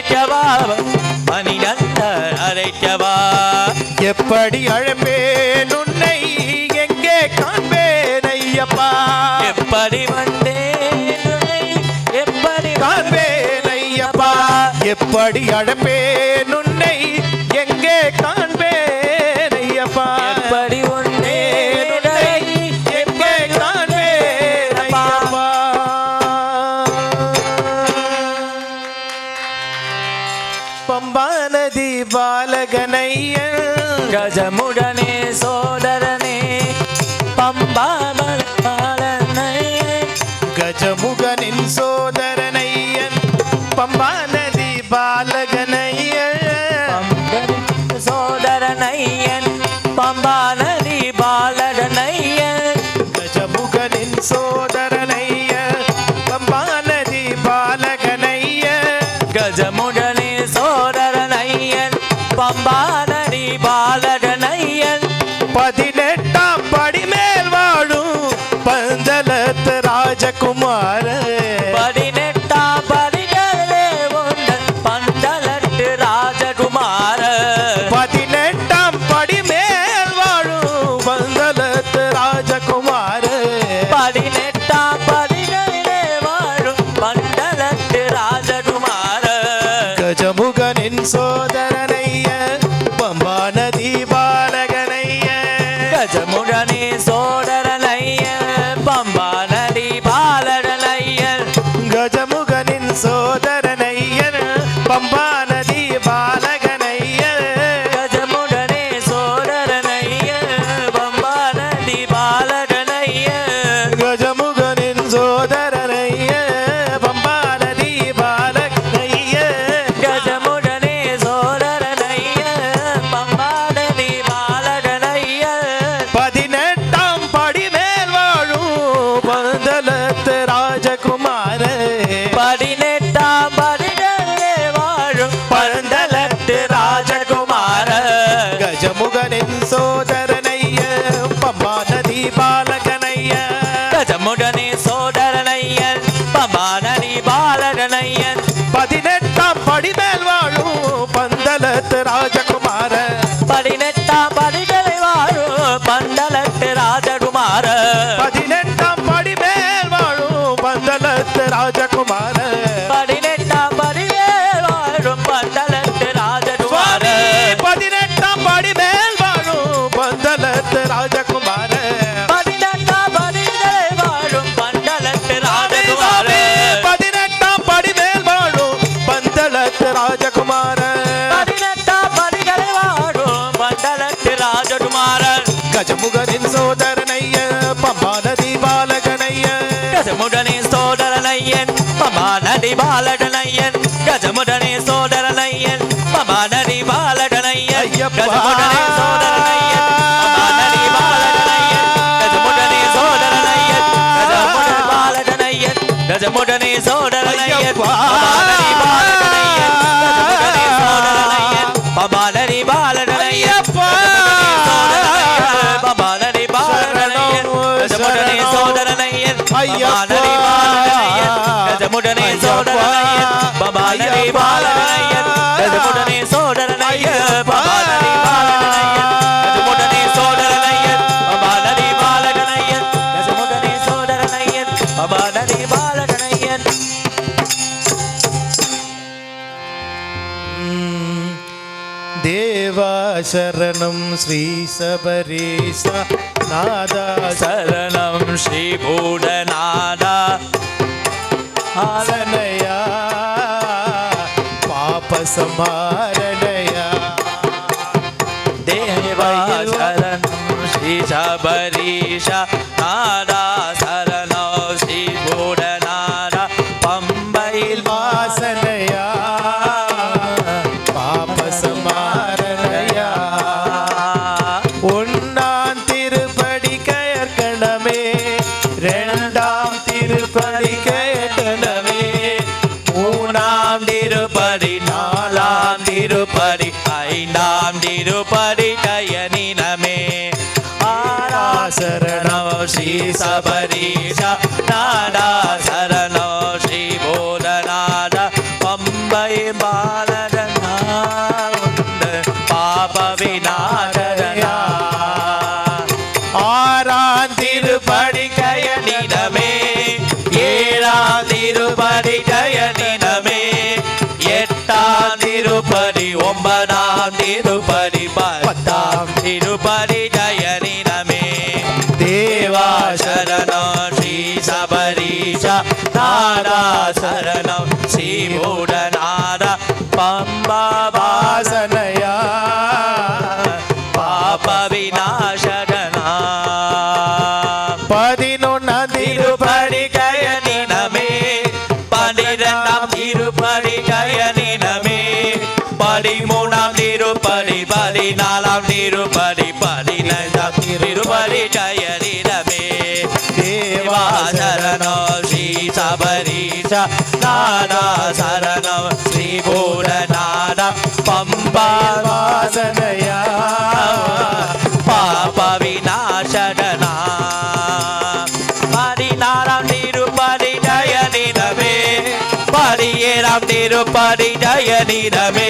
அழைக்கவா மணிகண்ட அழைக்கவா எப்படி அழைப்பேன் உன்னை எங்கே காண்பேன் ஐயப்பா எப்படி வந்தேன் உன்னை எப்படி காண்பேன் ஐயப்பா எப்படி அழைப்பேன் உன்னை எங்கே காண்பேன் ஐயப்பா எப்படி உன்னை எங்கே காண்பேன் ஐயப்பா பம்பா நதி பாலகனையன் கஜமுடனே சோதரனே பம்பா பாலனை கஜமுகனின் சோதரனையன் பம்பா நதி பாலகனையன் சோதரனையன் பம்பா நதி பாலகனையன் கஜமுகனின் சோதரனையன் பம்பா நதி பாலகனையன் கஜமுடனே சோதரனையன் பம்பா நதி பாலகனையன் 18ஆம் படி மேல் வாழும் பந்தலத்து ராஜகுமார 18ஆம் படிகளே உந்தன் பந்தலத்து ராஜகுமார 18ஆம் படி மேல் வாழும் பந்தலத்து ராஜகுமார 18ஆம் படிகளே வாழும் பந்தலத்து ராஜகுமார கஜமுகனின் சோதரனைய பம்பா நதி பாலகனைய கஜமுடனே சோதரனைய பம்பா நதி பாலகனைய கஜமுகனின் சோதரனைய பம்பா நதி பாலகனைய கஜமுடனே சோதரனைய பம்பா நதி பாலகனைய கஜமுகனின் சோதரனைய பம்பா நதி பாலகனைய கஜமுடனே சோதரனைய பம்பா நதி பாலகனைய 18ஆம் படி மேல் வாழும் பந்தலத்து ராஜகுமார 18ஆம் படிகளே வாழும் பந்தலத்து ராஜகுமார கஜமுகனின் சோதரனைய பம்பா நதி பாலகனைய கஜமுடனே சோதரனையன் பம்பா நதி பாலகனையன் 18ஆம் படி மேல் வாழும் பந்தலத்து ராஜகுமார 18ஆம் படிகளை வாழும் பந்தலத்து ராஜகுமார 18ஆம் படி மேல் வாழும் பந்தலத்து ராஜகுமார 18ஆம் படியே வாழும் பந்தலத்து ராஜகுமார 18ஆம் படி மேல் வாழும் பந்தலத்து ராஜகுமார 18ஆம் படிகளை வாழும் பந்தலத்து ராஜகுமார 18ஆம் படி மேல் வாழும் பந்தலத்து ராஜகுமார 18ஆம் படிகளை வாழும் பந்தலத்து ராஜகுமார கஜமுகனின் சோதரனைய பம்பா நதி பாலகனைய கஜமுடனே சோதரனையன் பம்பா நதி பாலகனையன் கஜமுடனே சோதரனையன் பம்பா நதி பாலகனையன் ஐயப்பா. கஜமுடனே சோதரனையன் பம்பா நதி பாலகனையன் கஜமுடனே சோதரனையன் கஜமுடனே பாலகனையன் கஜமுடனே சோதரனையன் ஐயப்பா. பம்பா நதி பாலகனையன் கஜமுடனே சோதரனையன் பம்பா நதி பாலகனையன் ஐயப்பா. பம்பா நதி பாலகனையன் கஜமுடனே சோதரனையன் ஐயப்பா. பம்பா நதி பாலகனையன் கஜமுடனே சோதரனையன் பம்பா நதி பாலகனையன் கஜமுடனே சோதரனையன் பம்பா நதி பாலகனையன் கஜமுடனே சோதரனையன் பம்பா நதி பாலகனையன் கஜமுடனே சோதரனையன் பம்பா நதி பாலகனையன் தேவா சரணம் ஸ்ரீ சபரீச நாதா சரணம் ஸ்ரீ பூடநாதா சனயா பாப சமாரணயா தேவா சரணம் ஸ்ரீ சபரீஷ நாதா சரணம் ஸ்ரீ பூடநாதா பம்பையில் வாசனையா பாப சமாரணயா ஒன்னாம் திருப்படி கயற்கணமே 2ஆம் திருப்படி கயற்கணமே 3ஆம் திருப்பதி 4ஆம் திருப்பதி 5ஆம் திருப்பதி கயனினமே 6ஆம் சரணம் ஸ்ரீ சபரீஷ நாதா சரணம் ஸ்ரீ போதநாத பம்பை பாலகனா உந்த பாப விநாசகனா ஆறாம் திருப்படி கயனிடமே ஏழாம் திருப்படி கயனிடமே எட்டாம் திருப்படி ஒன்பதாம் திருப்படி பத்தாம் திருப்படி ஜயனிடமே தேவா சரணம் ஸ்ரீ சபரீஷா நாதா சரணம் ஸ்ரீ மூடநாதா பம்பா வாசனையா பாப விநாசகனா 11ஆம் திருப்படி கயனிடமே 12ஆம் திருப்படி கயனிடமே 13ஆம் திருப்படி 14ஆம் திருப்படி 15ஆம் திருப்படி கயனிடமே தேவா சரணம் ஸ்ரீ சபரீஷா நாதா சரணம் ஸ்ரீ பூரநாதா பம்பா வாசனையா பாப விநாசகனா 16ஆம் திருப்படி ஜயனிடமே 17ஆம் திருப்படி ஜயனிடமே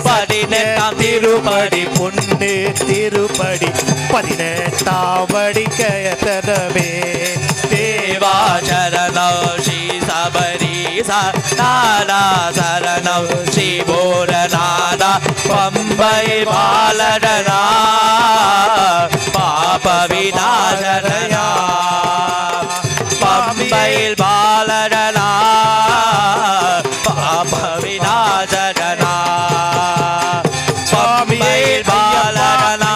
18ஆம் திருப்படி பொன்னு திருப்படி 18ஆம் படி கயத்தனமே தேவா சரணம் ஸ்ரீ சபரீஷா நாதா சரணம் ஸ்ரீ பூரநாதா பம்பை பாலகனா பாப விநாசகனா பம்பையில் பாலகனா பாப விநாசகனா பம்பையில் பாலகனா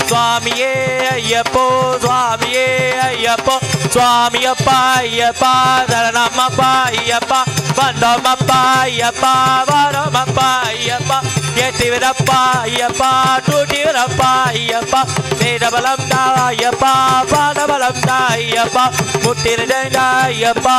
சுவாமியே ஐயப்போ சுவாமியே ஐயப்போ சுவாமியப்பா ஐயப்பா சரணமப்பா ஐயப்பா வந்தோமப்பா ஐயப்பா வரோமப்பா ஐயப்பா ஏத்திவிடப்பா ஐயப்பா தூட்டிவிடப்பா ஐயப்பா வேதபலம் தா ஐயப்பா பாதபலம் தா ஐயப்பா முட்டிருந்த ஐயப்பா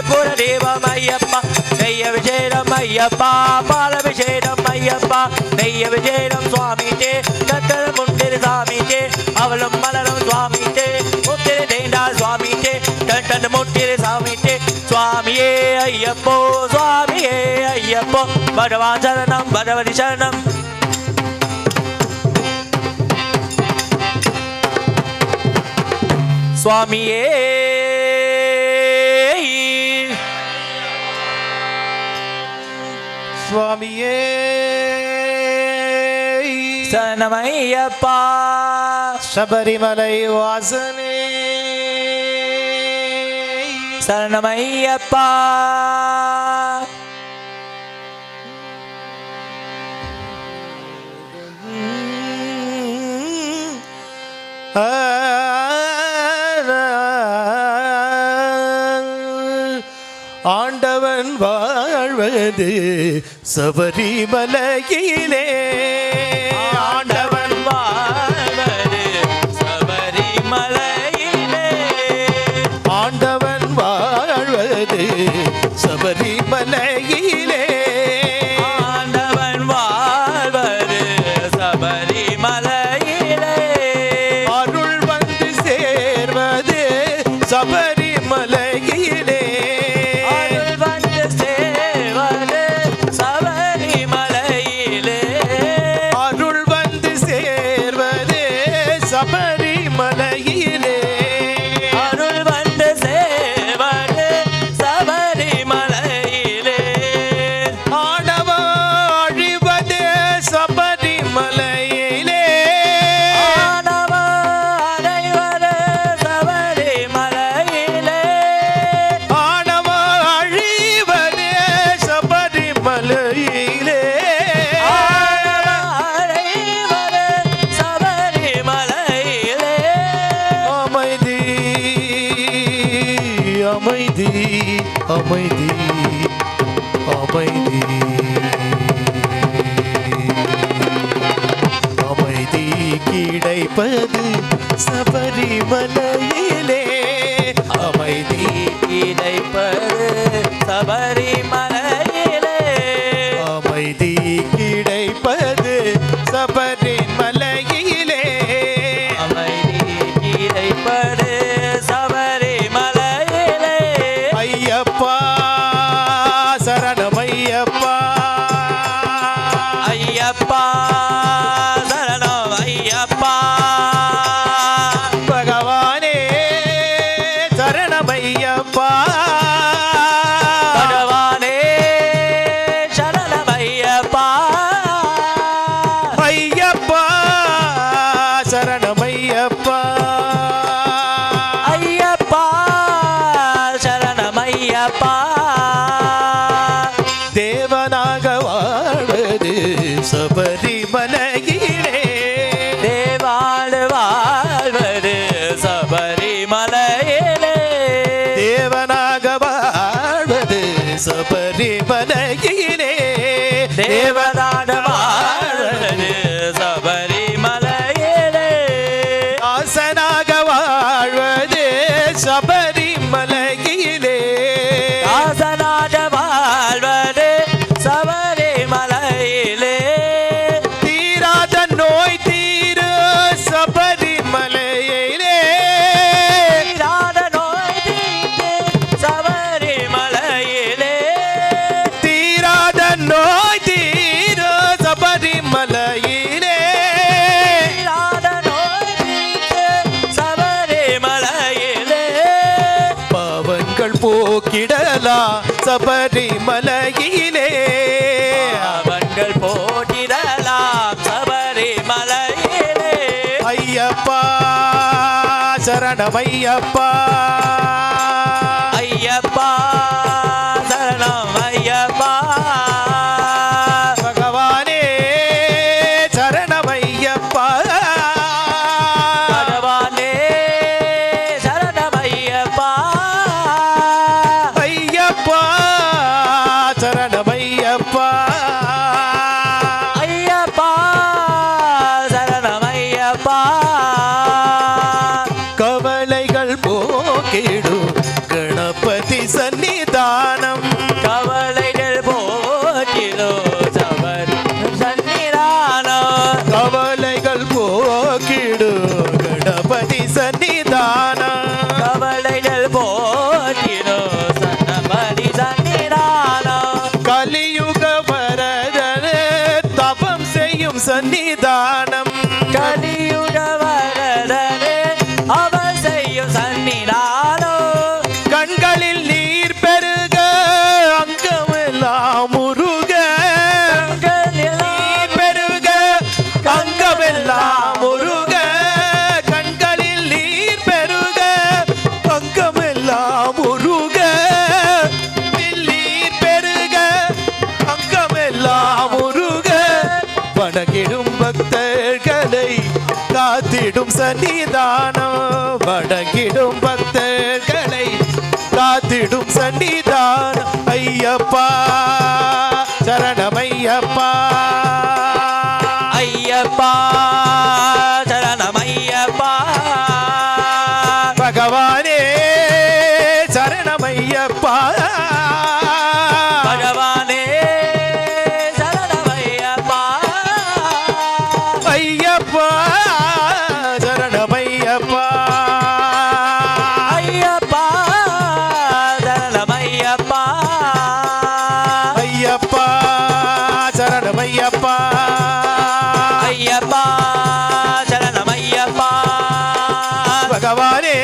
பூர தேவம் ஐயப்பா நெய்ய விஜயம் ஐயப்பா பால விஜயம் ஐயப்பா நெய்ய விஜயம் சுவாமி தே கத்தர முண்டிரு சாமி தே அவளும் மலரும் சுவாமி தே முட்டிரு தேண்டா சுவாமி தே கண்டன் முட்டிரு சாமி தே சுவாமியே ஐயப்போ சுவாமியே ஐயப்போ பகவான் சரணம் பகவதி சரணம் சுவாமியே சுவாமியே சரணமையப்பா சபரிமலை வாசனே சரணமையப்பா ஆண்டவன் வாழ்வது சபரிமலையிலே ஆண்டவன் வாழ்வது சபரிமலையிலே ஆண்டவன் வாழ்வது சபரிமலையிலே ஆண்டவன் வாழ்வது சபரிமலையிலே அருள் வந்து சேர்வது சபரிமலையிலே அருள் வந்து சேர்வது சபரிமலையிலே அருள் வந்து சேர்வது சபரிமலையிலே அருள் வந்து சேர்வது சபரிமலையிலே ஆணவ அழிவது சபரிமலையிலே ஆணவ அடைவது சபரிமலையிலே ஆணவ அழிவது சபரிமலையிலே ஆணவ அடைவது சபரிமலையிலே அமைதி அமைதி அமைதி அமைதி அமைதி கிடைப்பது சபரிமலையிலே அமைதி கிடைப்பது சபரிமலையிலே அமைதி கிடைப்பது சபரிமலையிலே அமைதி கிடைப்பது சபரிமலையிலே ஐயப்பா சரணமை சபரிமலையிலே தேவதான வாழ்வது சபரிமலையிலே தாசனாக வாழ்வது சபரிமலையிலே தாசனாக வாழ்வது சபரிமலையிலே தீராத நோய் தீரு சபரிமலையிலே தீராத நோய் தீர்த்து சபரிமலையிலே தீராத நோய் தீரு சபரிமலையிலே தீராத நோய் தீர்த்து சபரிமலையிலே பாவங்கள் போக்கிடலாம் சபரிமலையிலே அவன்கள் போட்டிடலாம் சபரிமலையிலே ஐயப்பா சரணமையப்பா ஐயப்பா சரணம் ஐயப்பா பகவானே சரணமையப்பா பகவானே சரணம் ஐயப்பா ஐயப்பா சரணமையப்பா ஐயப்பா சரணம் ஐயப்பா கவலைகள் போக்கிடு கணபதி சன்னிதானம் கவலைகள் போக்கிலோ சபரி சன்னிதானம் கவலைகள் போக்கிடு கணபதி சன்னிதானம் கவலைகள் போக்கிலோ சன்னபதி சன்னிதானம் கலியுக வரதன தவம் செய்யும் சன்னிதானம் கலியுக வரதனே அவர் செய்யும் சன்னிதானம் கண்களில் நீர் பெருக அங்கமெல்லாம் முருக நீர் பெருக அங்கமெல்லாம் முருக கண்களில் நீர் பெருக அங்கமெல்லாம் முருக நீர் பெருக அங்கமெல்லாம் முருக வணங்கிடும் பக்தர்களை காத்திடும் சன்னிதானம் வணங்கிடும் பக்தர்களை காத்திடும் சன்னிதானம் ஐயப்பா சரணமையப்பா ஐயப்பா சரணம் ஐயப்பா பகவானே சரணமையப்பா பகவானே சரணம் ஐயப்பா ஐயப்பா சரணமையப்பா ஐயப்பா சரணம் ஐயப்பா ஐயப்பா சரணமையப்பா ஐயப்பா சரணம் ஐயப்பா பகவானே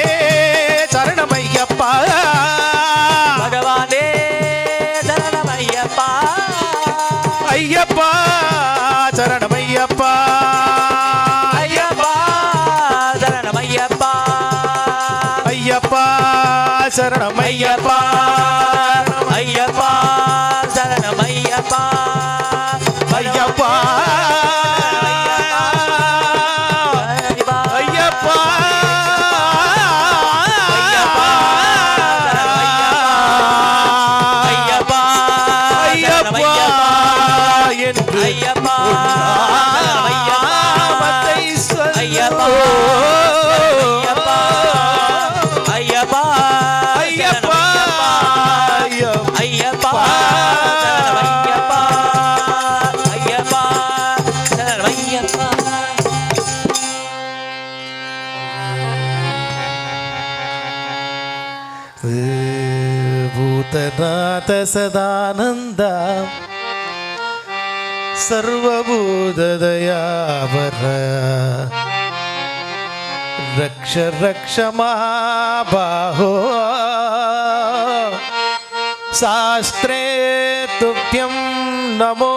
சரணமையப்பா பகவானே சரணம் ஐயப்பா ஐயப்பா சரணமையப்பா ஐயப்பா சரணம் ஐயப்பா ஐயப்பா சரணமையப்பா ஐயப்பா சரணம் ஐயப்பா ஐயப்பா ஐயப்பா ஐயப்பா ஐயப்பா என்று ஐயப்பா நாமத்தை சொல்லு. ஐயப்பா ஐயப்பா ஐயப்பா ஐயப்பா சரணம் ஐயப்பா ஐயப்பா சரணம் ஐயப்பா ಭೂತನಾಥ ಸದಾನಂದ ಸರ್ವಭೂತದಯಾವರ ರಕ್ಷ ರಕ್ಷ ಮಹಾಬಾಹೋ ಶಾಸ್ತ್ರೇ ತುಭ್ಯಂ ನಮೋ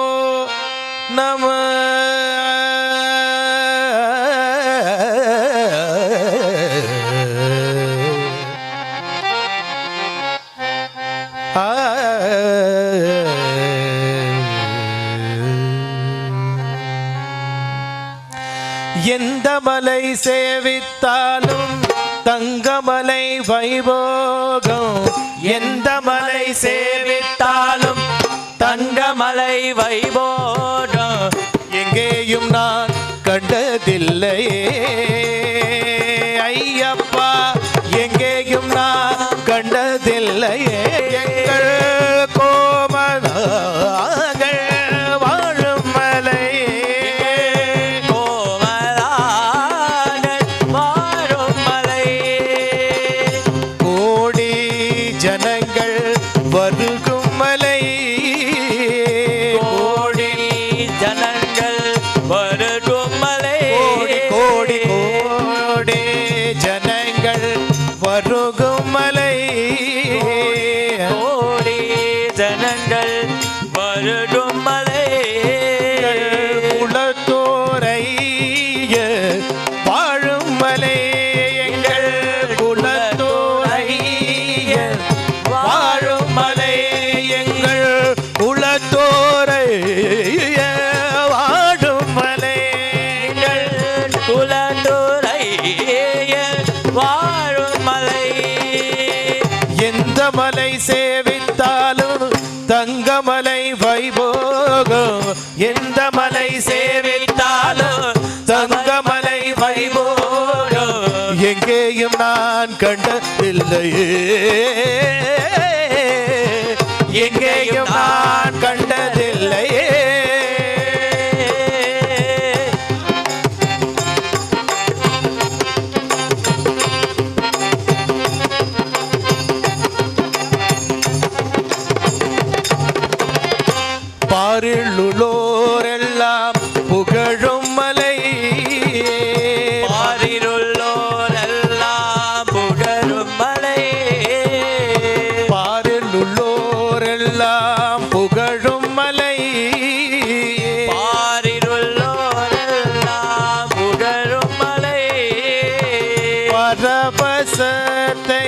எந்த மலை சேவித்தாலும் தங்கமலை வைபோகம் எந்த மலை சேவித்தாலும் தங்கமலை வைபோகம் எங்கேயும் நான் கண்டதில்லையே ஐயப்பா எங்கேயும் நான் கண்டதில்லையே எங்கள் கோமனாங்கள் வாழும் மலையே கோமலாங்கள் வாழும் மலை கோடி ஜனங்கள் வருகும் மலை கோடி ஜனங்கள் வருடும் மலை கோடி கோடி ஜனங்கள் வருகும் மலை கோடி ஜனங்கள் வருடும் மலை குலத்தோரை வாழும் மலை எங்கள் குலத்தோரை வாழும் மலை எங்கள் குலத்தோரை வாழும் மலை குலந்துரை வாழும் மலை எந்த மலை சேவித்தாலும் தங்கமலை வைபோகம் எந்த மலை சேவித்தாலும் தங்கமலை வைபோகம் எங்கேயும் நான் கண்டதில்லையே எங்கேயும் நான் கண்டதில்லையே பாரிலுள்ளோரெல்லாம் புகழும் மலை பாரிலுள்ளோரெல்லாம் புகழும் மலை பாரிலுள்ளோரெல்லாம் புகழும் மலை பாரிலுள்ளோரெல்லாம் புகழும் மலை பரவசத்தை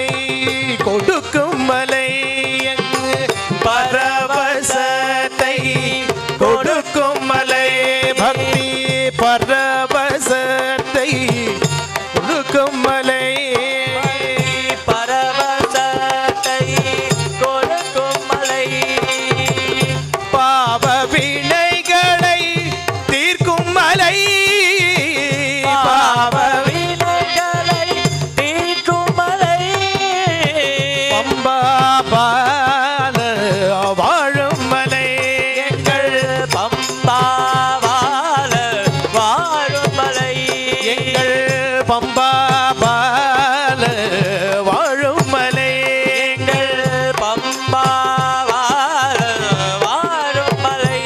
கொடுக்கும் மலை பரவசத்தை கொடுக்கும் மலை பக்தி பரவசத்தை கொடுக்கும் மலை பரவசத்தை கொடுக்கும் மலை பாவ வினைகளை தீர்க்கும் மலை பாவ வினைகளை தீர்க்கும் மலை பம்பா பால வாழும் மலை எங்கள் பம்பாவால வாழும் மலை எங்கள் பம்பா பால வாழும் மலை எங்கள் பம்பாவால வாழும் மலை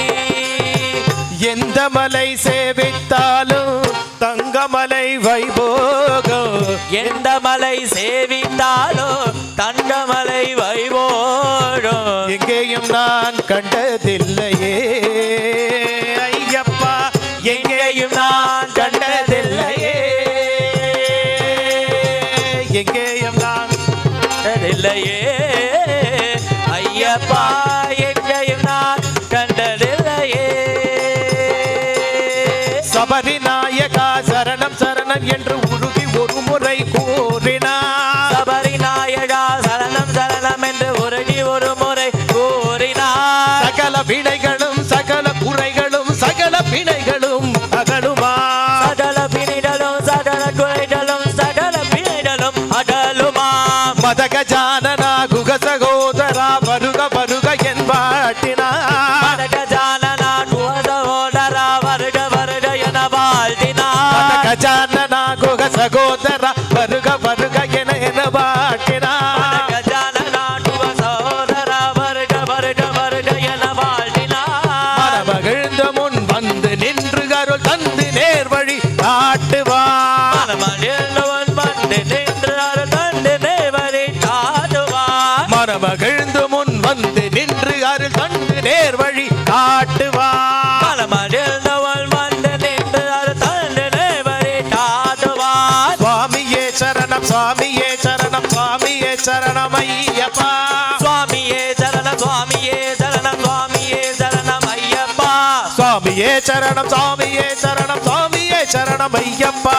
எந்த மலை சேவித்தாலும் தங்கமலை வைபோகம் எந்த மலை சேவித்தாலும் தங்கமலை வைபோகம் எங்கேயும் நான் கண்டதில்லையே ஐயப்பா எங்கேயும் நான் கண்டதில்லையே எங்கேயும் நான் கண்டதில்லையே ஐயப்பா எங்கேயும் நான் கண்டதில்லையே சபரி நாயகா சரணம் சரணம் என்று உருகி ஒரு முறை கூறினார் சபரி நாயகா சரணம் சரணம் என்று உருகி ஒரு முறை கூறினார் சகல வினைகளும் சகல குறைகளும் சகல வினைகளும் அகலுமா சகல பிணிடலும் சகல குறைடலும் சகல பிணிடலும் அகலுமா மதகஜானனா குக சகோதரா வருக வருக என்பாட்டினார் மதகஜானனா குக சகோதரா வருக வருக என வாழ்த்தினார் மதகஜானனா குக சகோதரா வருக வருக என பாட்டினார் மதகஜானனா குக சகோதரா வருக வருக வருக என வாழ்த்தினார் மனமகிழ்ந்த முன் வந்து நின்று அருள் தந்து நேர் வழி காட்டுவார் மனமகிழ்ந்தவன் வந்து நின்று அருள் தந்து நேர்வழி காட்டுவார் மனமகிழ்ந்து முன் வந்து நின்று அருள் தந்து நேர் வழி காட்டுவார் மனமகிழ்ந்தவன் வந்து நின்று அருள் தந்து நேர்வழி காட்டுவார் சுவாமியே சரணம் சுவாமியே சரணம் சுவாமியே சரணம் ஐயப்பா சுவாமியே சரணம் சுவாமியே சரணம் சுவாமியே சரணம் ஐயப்பா சுவாமியே சரணம் சுவாமியே சரணம் சுவாமியே சரணம் ஐயப்பா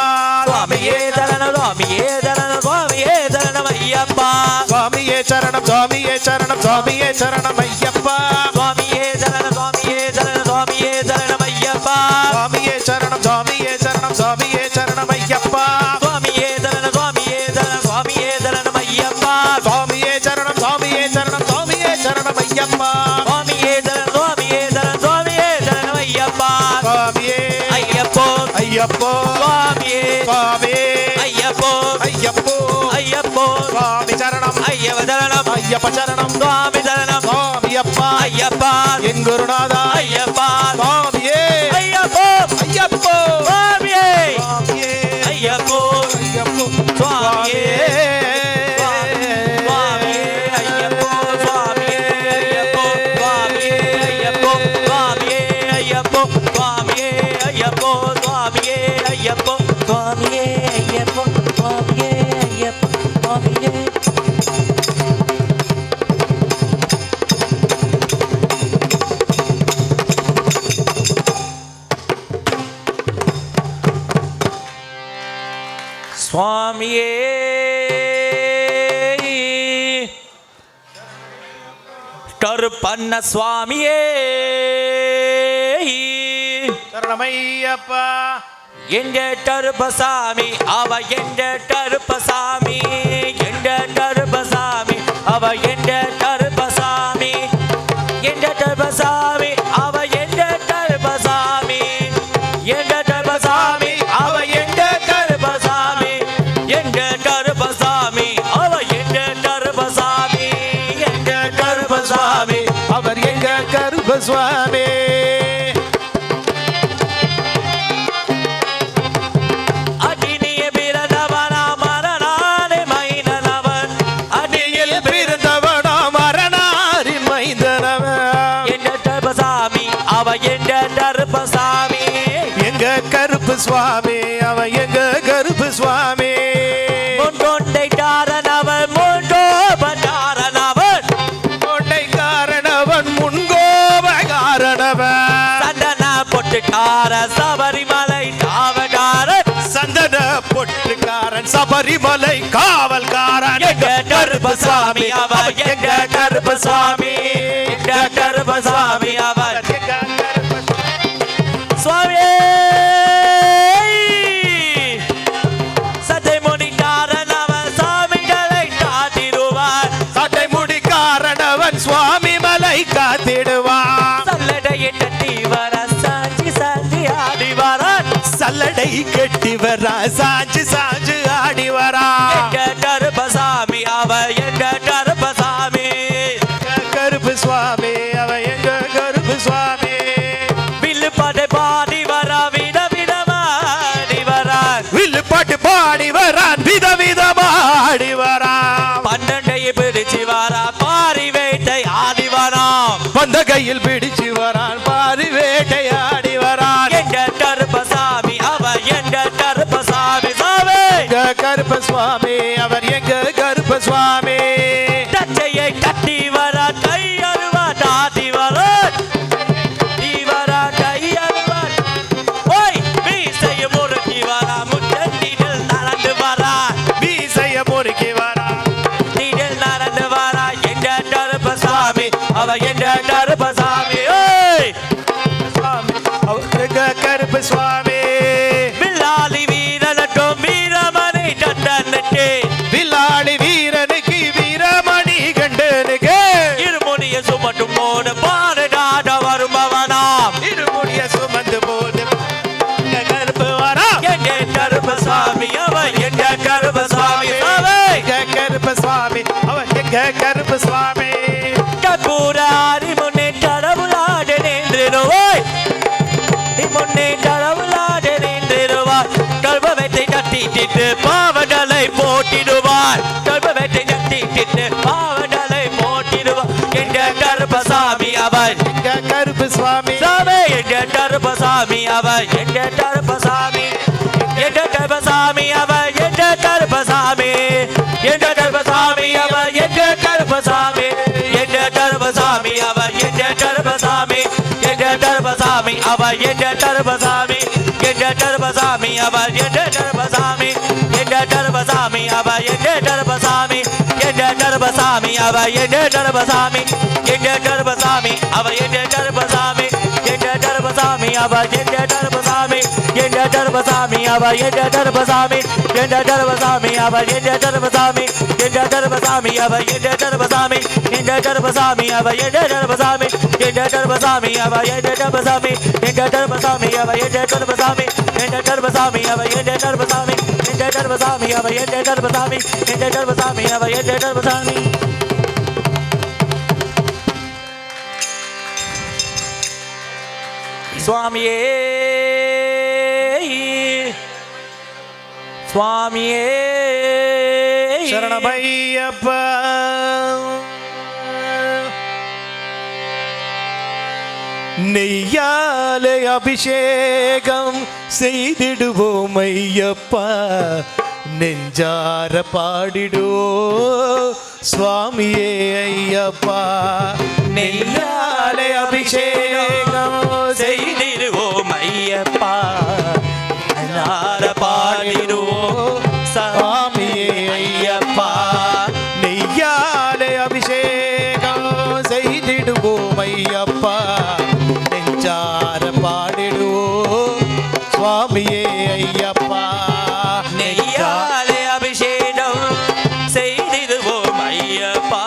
சுவாமியே சரணம் சுவாமியே சரணம் சுவாமியே சரணம் ஐயப்பா சுவாமியே சரணம் சுவாமியே சரணம் சுவாமியே சரணம் ஐயப்பா சுவாமியே சரணம் சுவாமியே சரணம் சுவாமியே சரணம் ஐயப்பா சுவாமியே சரணம் சுவாமியே சரணம் சுவாமியே சரணம் ஐயப்பா சுவாமியே சரணம் சுவாமியே சரணம் சுவாமியே சரணம் ஐயப்பா சுவாமியே சரணம் சுவாமியே சரணம் சுவாமியே சரணம் ஐயப்பா சுவாமியே ஐயப்போ ஐயப்போ சுவாமியே சுவாமியே ஐயப்போ ஐயப்போ ஐயப்போ சுவாமி சரணம் ஐயப்ப சரணம் ஐயப்ப சரணம் சுவாமி சரணம் சுவாமி அப்பா ஐயப்பா என் குருநாதா ஐயப்பா சுவாமியே ஐயப்போ ஐயப்போ சுவாமியே சுவாமியே ஐயப்போ ஐயப்போ சுவாமியே சுவாமியே ஐயப்போ சுவாமியே ஐயப்போ சுவாமியே ஐயப்போ சுவாமியே ஐயப்போ சுவாமியே ஐயப்போ சுவாமியே ஐயப்போ சுவாமியே ஐயப்போ சுவாமியே ஐயப்போ சுவாமியே சுவாமியே கருப்பண்ண சுவாமியே சரணமையப்பா என்ற கருப்பசாமி அவ என்ற கருப்பசாமி என்ற கருப்பசாமி அவ என்ற கருப்பசாமி என்ற கருப்பசாமி அவ என்ற கருப்பசாமி என்ற கருப்பசாமி அவ என்ற கருப்பசாமி என்ற கருப்பசாமி அவ என்ற கருப்பசாமி என்ற கருப்பசாமி அவர் எங்க கருப்பசுவாமி அடினிய பிறந்தவனா மரணானே மைந்தனவன் அடியில் பிறந்தவனா மரணாரின் மைந்தனவன் என்ற கருப்பசாமி அவ என்ற கருப்பசாமி எங்க கருப்பு சுவாமி அவன் எங்க கருப்பு சுவாமி முன்கொண்டை காரணவன் முன்கோபகாரணவன் கொண்டைக்காரனவன் முன்கோபகாரனவன் சந்தன பொட்டுக்கார சபரிமலை காவகாரன் சந்தன பொட்டுக்காரன் சபரிமலை காவல்காரன் எங்க கருப்பசாமி அவ எங்க கருப்பசாமி எங்க கருப்பசாமி அவன் எங்க கருப்ப சுவாமியே சதை முடிக்காரனவன் சாமிகளை காத்திடுவார் சட்டை முடிக்காரனவன் சுவாமி மலை காத்திடுவான் சல்லடையை தட்டி வர சாஞ்சி சாஞ்சி ஆடி வரான் சல்லடை கட்டி வரா சாஞ்சு சாஞ்சு ஆடி வரா எங்க கருப்பசாமி அவ எங்க கருப்பசாமி கருப்பு சுவாமி அவ எங்க கருப்பு சுவாமி வில்லு பாட்டை பாடி வர வித விதமாடி வரான் வில்லு பாட்டு பாடி வரான் விதவிதமாடி வரான் பன்னெண்டையை பிடிச்சு வரா பாரி வேட்டை ஆடி வரான் வந்த கையில் பிடிச்சு வரான் பாரி வேட்டையாடி வரான் எங்க கருப்பசாமி அவ எங்க கருப்பசாமி சாமி எங்க கருப்பு சுவாமி அவர் எங்க கருப்பு சுவாமி தச்சையை கட்டி வர கையருவா தாத்தி வர தீவரா கையருவா ஓய் வீசைய முறுக்கி வர முச்சந்திகள் நடந்து வரா வீசைய முறுக்கி வரான் நீடல் நடந்து வரா எங்க கருப்பசாமி அவ எங்க கருப்பசாமி ஓய் சுவாமி அவர் எங்க கருப்பு சுவாமி வில்லாளி வீரனுக்கும் வீரமணி தண்டனுக்கு வில்லாளி வீரனுக்கு வீரமணி கண்டனுக்கு இருமுடிய சுமட்டும் போது பாடுடாட வருபவனாம் இருமுடிய சுமந்து போது எங்க கருப்பு வரா எங்க கருப்பசாமி அவ எங்க கருப்பசாமி சாமி எங்க கருப்பு சுவாமி அவர் எங்க கருப்பு சுவாமி கற்பூராரி முன்னே கடவுளாட நின்றிடுவாய் முன்னே கடவுளாட நின்றிடுவார் கல்பவத்தை தட்டிட்டு பாவடலை போட்டிடுவார் கல்பவத்தை தட்டிட்டு பாவடலை போட்டிடுவார் எங்க கருப்பசாமி அவர் எங்க கருப்பு சுவாமி சாமி எங்க கருப்பசாமி அவர் எங்க கருப்பசாமி எங்க கருப்பசாமி அவர் எங்க கருப்பசாமி எங்க கருப்பசாமி அவர் எங்க கருப்பசாமி எங்க கருப்பசாமி அவர் எங்க கருப்பசாமி எங்க கருப்பசாமி அவர் எங்க கருப்பசாமி எங்க கருப்பசாமி அவர் எங்க கருப்பசாமி எங்க கருப்பசாமி அவர் எங்க கருப்பசாமி எங்க கருப்பசாமி அவர் எங்க கருப்பசாமி எங்க கருப்பசாமி அவர் எங்க கருப்பசாமி எங்க கருப்பசாமி அவ என்ற தர்மசாமி என்ற தர்மசாமி அவ என்ற தர்மசாமி என்ற தர்மசாமி அவ என்ற தர்மசாமி என்ற தர்மசாமி அவ என்ற தர்மசாமி என்ற தர்மசாமி அவ என்ற தர்மசாமி என்ற தர்மசாமி அவ என்ற தர்மசாமி என்ற தர்மசாமி அவ என்ற தர்மசாமி என்ற தர்மசாமி அவ என்ற தர்மசாமி என்ற தர்மசாமி அவ என்ற தர்மசாமி என்ற தர்மசாமி அவ என்ற தர்மசாமி சுவாமியே சுவாமியே சரணமையப்பா நெய்யாலே அபிஷேகம் செய்திடுவோம் ஐயப்பா நெஞ்சார பாடிடுவோம் சுவாமியே ஐயப்பா நெய்யாலே அபிஷேகம் செய்திடுவோம் ஐயப்பா நார பாடிடுவோம் சுவாமியே ஐயப்பா நெய்யாலே அபிஷேகம் செய்திடுவோம் ஐயப்பா நெஞ்சார பாடிடுவோம் சுவாமியே ஐயப்பா நெய்யாலே அபிஷேகம் செய்திடுவோம் ஐயப்பா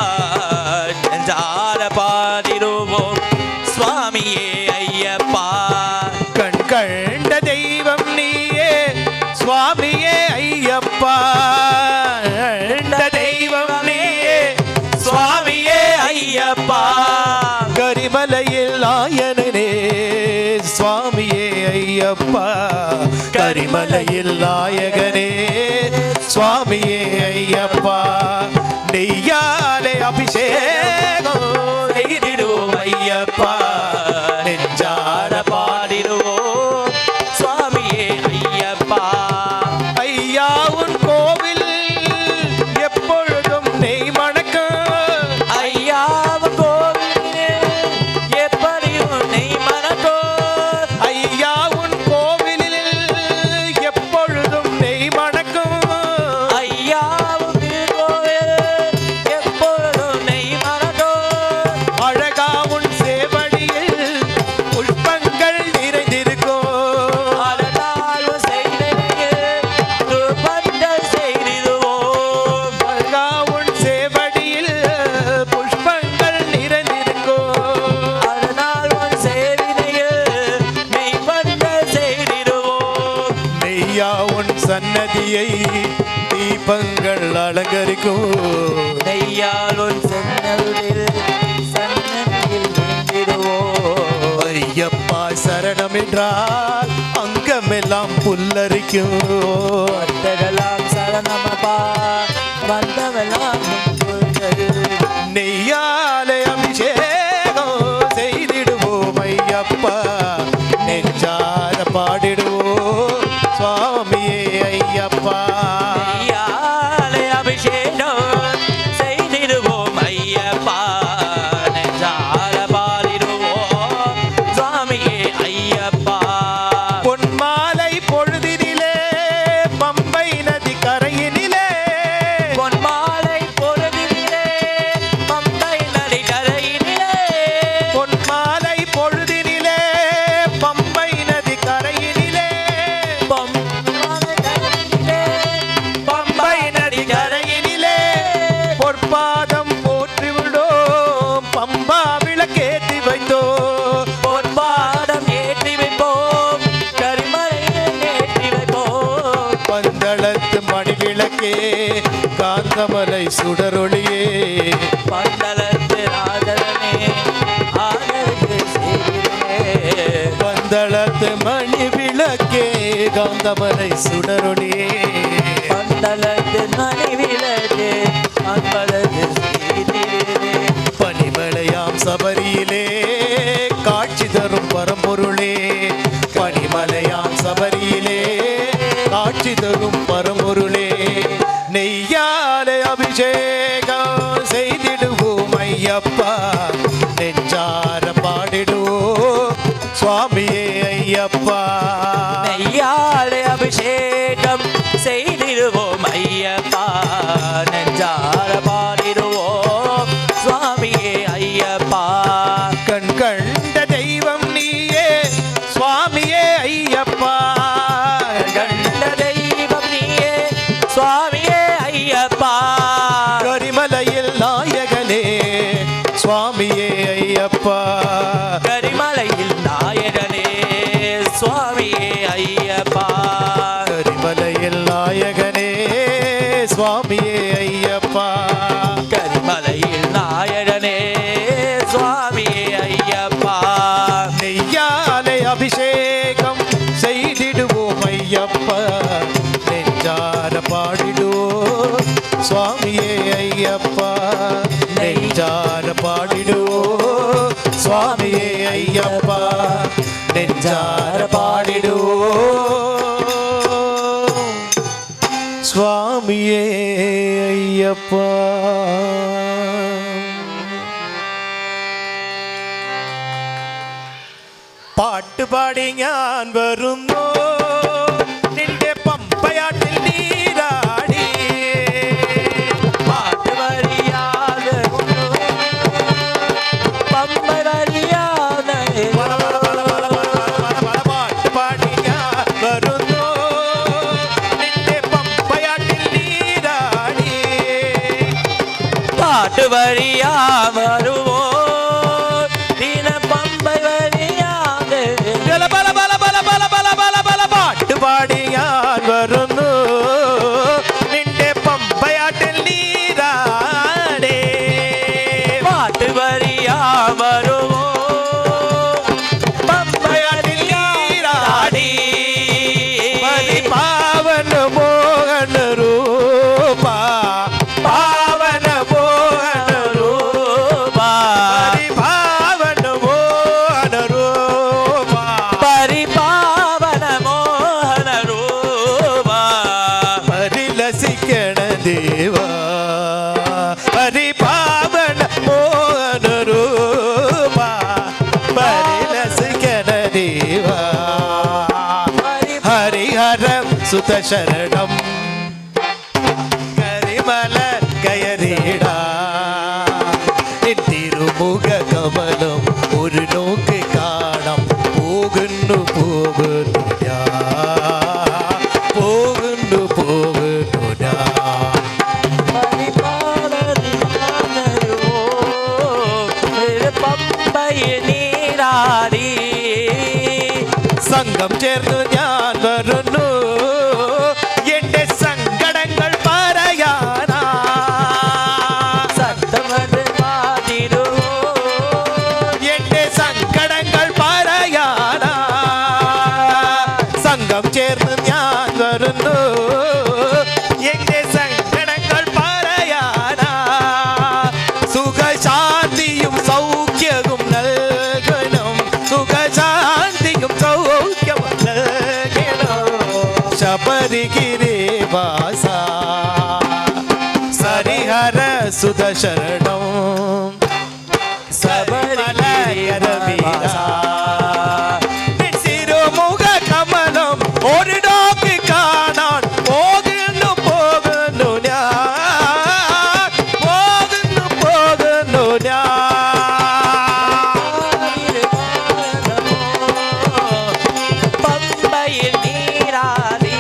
நெஞ்சார பாடிடுவோம் சுவாமியே ஐயப்பா கண் கண்ட தெய்வம் நீயே சுவாமியே ஐயப்பா கண்ட தெய்வம் நீயே சுவாமியே ஐயப்பா கரிமலையில் ஆயனனே சுவாமியே ஐயப்பா கரிமலையில் நாயகனே சுவாமியே ஐயப்பா நெய்யாலே அபிஷேகம் செய்திடுவோம் ஐயப்பா நெஞ்சார பாடிடுவோம் சுவாமியே ஐயப்பா ஐயா உன் கோவில் எப்பொழுதும் நெய் மணக்கும் ஐயாவும் கோவிலே எப்படியும் நெய் மணக்கோ ஐயா உன் கோவிலில் எப்பொழுதும் நெய் மணக்கும் ஐயாவும் திருக்கோவில் எப்பொழுதும் நெய் மணக்கோ அழகா உன் சேவடியில் புஷ்பங்கள் நிறைந்திருக்கும் அதனாலும் செய்திடுவோம் துர்பந்தம் செய்திடுவோம் அழகா உன் சேவடியில் புஷ்பங்கள் நிறைந்திருக்கும் அதனாலும் சேவினையில் மெய்பந்தம் செய்திடுவோம் நெய்யா உன் சன்னதியை தீபங்கள் அலங்கரிக்கும் நெய்யாலும் சென்னதில் சன்னதியில் நீந்திடுவோம் ஐயப்பா சரணம் என்றால் அங்கமெல்லாம் புல்லரிக்கும் வந்ததெல்லாம் சரணமப்பா வந்தவெல்லாம் நெய்யாலே அபிஷேகம் செய்திடுவோம் ஐயப்பா நெஞ்சார பாடிடுவோம் சுவாமியே ஐயப்பா ஐயாலே அபிஷேகம் செய்திடுவோம் ஐயப்பா நெஞ்சார பாடிடுவோம் சுவாமியே ஐயப்பா பொன்மாலை பொழுதினிலே பம்பை நதி கரையினிலே பொன்மாலை பொழுதினிலே பம்பை நதி கரையினிலே பொன்மாலை பொழுதினிலே பம்பை நதி கரையினிலே பம்பை கரையினிலே பம்பை நதி கரையினிலே பொற்பாதம் போற்றி விடோம் பம்பா விளக்கேற்றி வைத்தோம் பொன்பாதம் ஏற்றி வைப்போம் கரிமலையில் ஏற்றி வைப்போம் பந்தளத்து மணி விளக்கே காந்தமலை சுடரொளியே பந்தளத்து ராஜனே ஆதரவு செய்கிறே பந்தளத்து மணி விளக்கே காந்தமலை சுடரொளியே பந்தளத்து மணிவிளக்கு அன்பளத்து செய்கிறே பனிமலையாம் சபரியிலே காட்சி தரும் பரம்பொருளே பனிமலையாம் சபரியிலே காட்சி தரும் பரம்பொருளே நெய்யாலே அபிஷேகம் செய்திடுவோம் ஐயப்பா நெஞ்சார பாடிடுவோம் சுவாமியே ஐயப்பா நெய்யாலே அபிஷேகம் செய்திடுவோம் ஐயப்பா நெஞ்சார பாடிடுவோம் சுவாமியே ஐயப்பா கண் கண்ட தெய்வம் நீயே சுவாமி ஐயப்பா கரிமலையில் நாயகனே சுவாமியே ஐயப்பா கரிமலையில் நாயகனே சுவாமியே ஐயப்பா கரிமலையில் நாயகனே சுவாமியே ஐயப்பா நெய்யாலை அபிஷேகம் செய்திடுவோம் ஐயப்பா நெஞ்சார பாடிடுவோம் சுவாமியே ஐயப்பா நெஞ்சார பாடிடுவோம் சுவாமியே ஐயப்பா நெஞ்சார பாடிடுவோம் சுவாமியே ஐயப்பா പാട്ട് പാടി ഞാൻ വരുന്നു നിന്റെ പമ്പയാട്ടിൽ നീരാടി பாட்டு வரியாக பம்பை வரியாக പാട്ട് പാടി ഞാൻ വരുന്നു നിന്റെ പമ്പയാട്ടിൽ നീരാടി பாட்டு வரியா வருவோ தின பம்பை வரியாக ബല ബല ബല ബല ബല ബല ബല ബല പാട്ട് പാടി ഞാൻ വരുന്നു നിന്റെ പമ്പയാട്ടിൽ നീരാടി பாட்டு வரியா வருவோ பம்பை നീരാടി வரியாடி പാവന മോഹന രൂപ പാവന മോഹന രൂപ പാവന മോഹന രൂപ പരിപാവന മോഹന രൂപ പരിലസിക്കണ ദേവ പരിപാവന മോഹന രൂപ പരിലസിക്കണ ദേവ ഹരിഹരം സുത ശരണം കരിമല കയറിട തിരുമുഖ കമലം ഒരു നോക്ക് കാണാം പോകുന്നു പോകുന്നു ഞാൻ പോകുന്നു പോകുന്നു ഞാൻ പമ്പയിൽ നീരാടി സംഘം ചേർന്നു ഞാൻ വരുന്നു എന്റെ സങ്കടങ്ങൾ പറയാനാ സത്തമത് പാടിടുവോ എന്റെ സങ്കടങ്ങൾ പറയാനാ സംഘം ചേർന്ന് ഞാൻ വരുന്നു എന്റെ സങ്കടങ്ങൾ പറയാനാ സുഖശാന്തിയും സൗഖ്യവും നൽകണം സുഖശാന്തിയും സൗഖ്യവും നൽകണം ശബരിഗിരി വാസ സരിഹര സുത ശരണം സിരുമുഖ കമലം ഒരു നോക്ക് കാണാൻ പോകുന്നു പോകുന്നു ഞാൻ പോകുന്നു പോകുന്നു ഞാൻ പമ്പയിൽ നീരാടി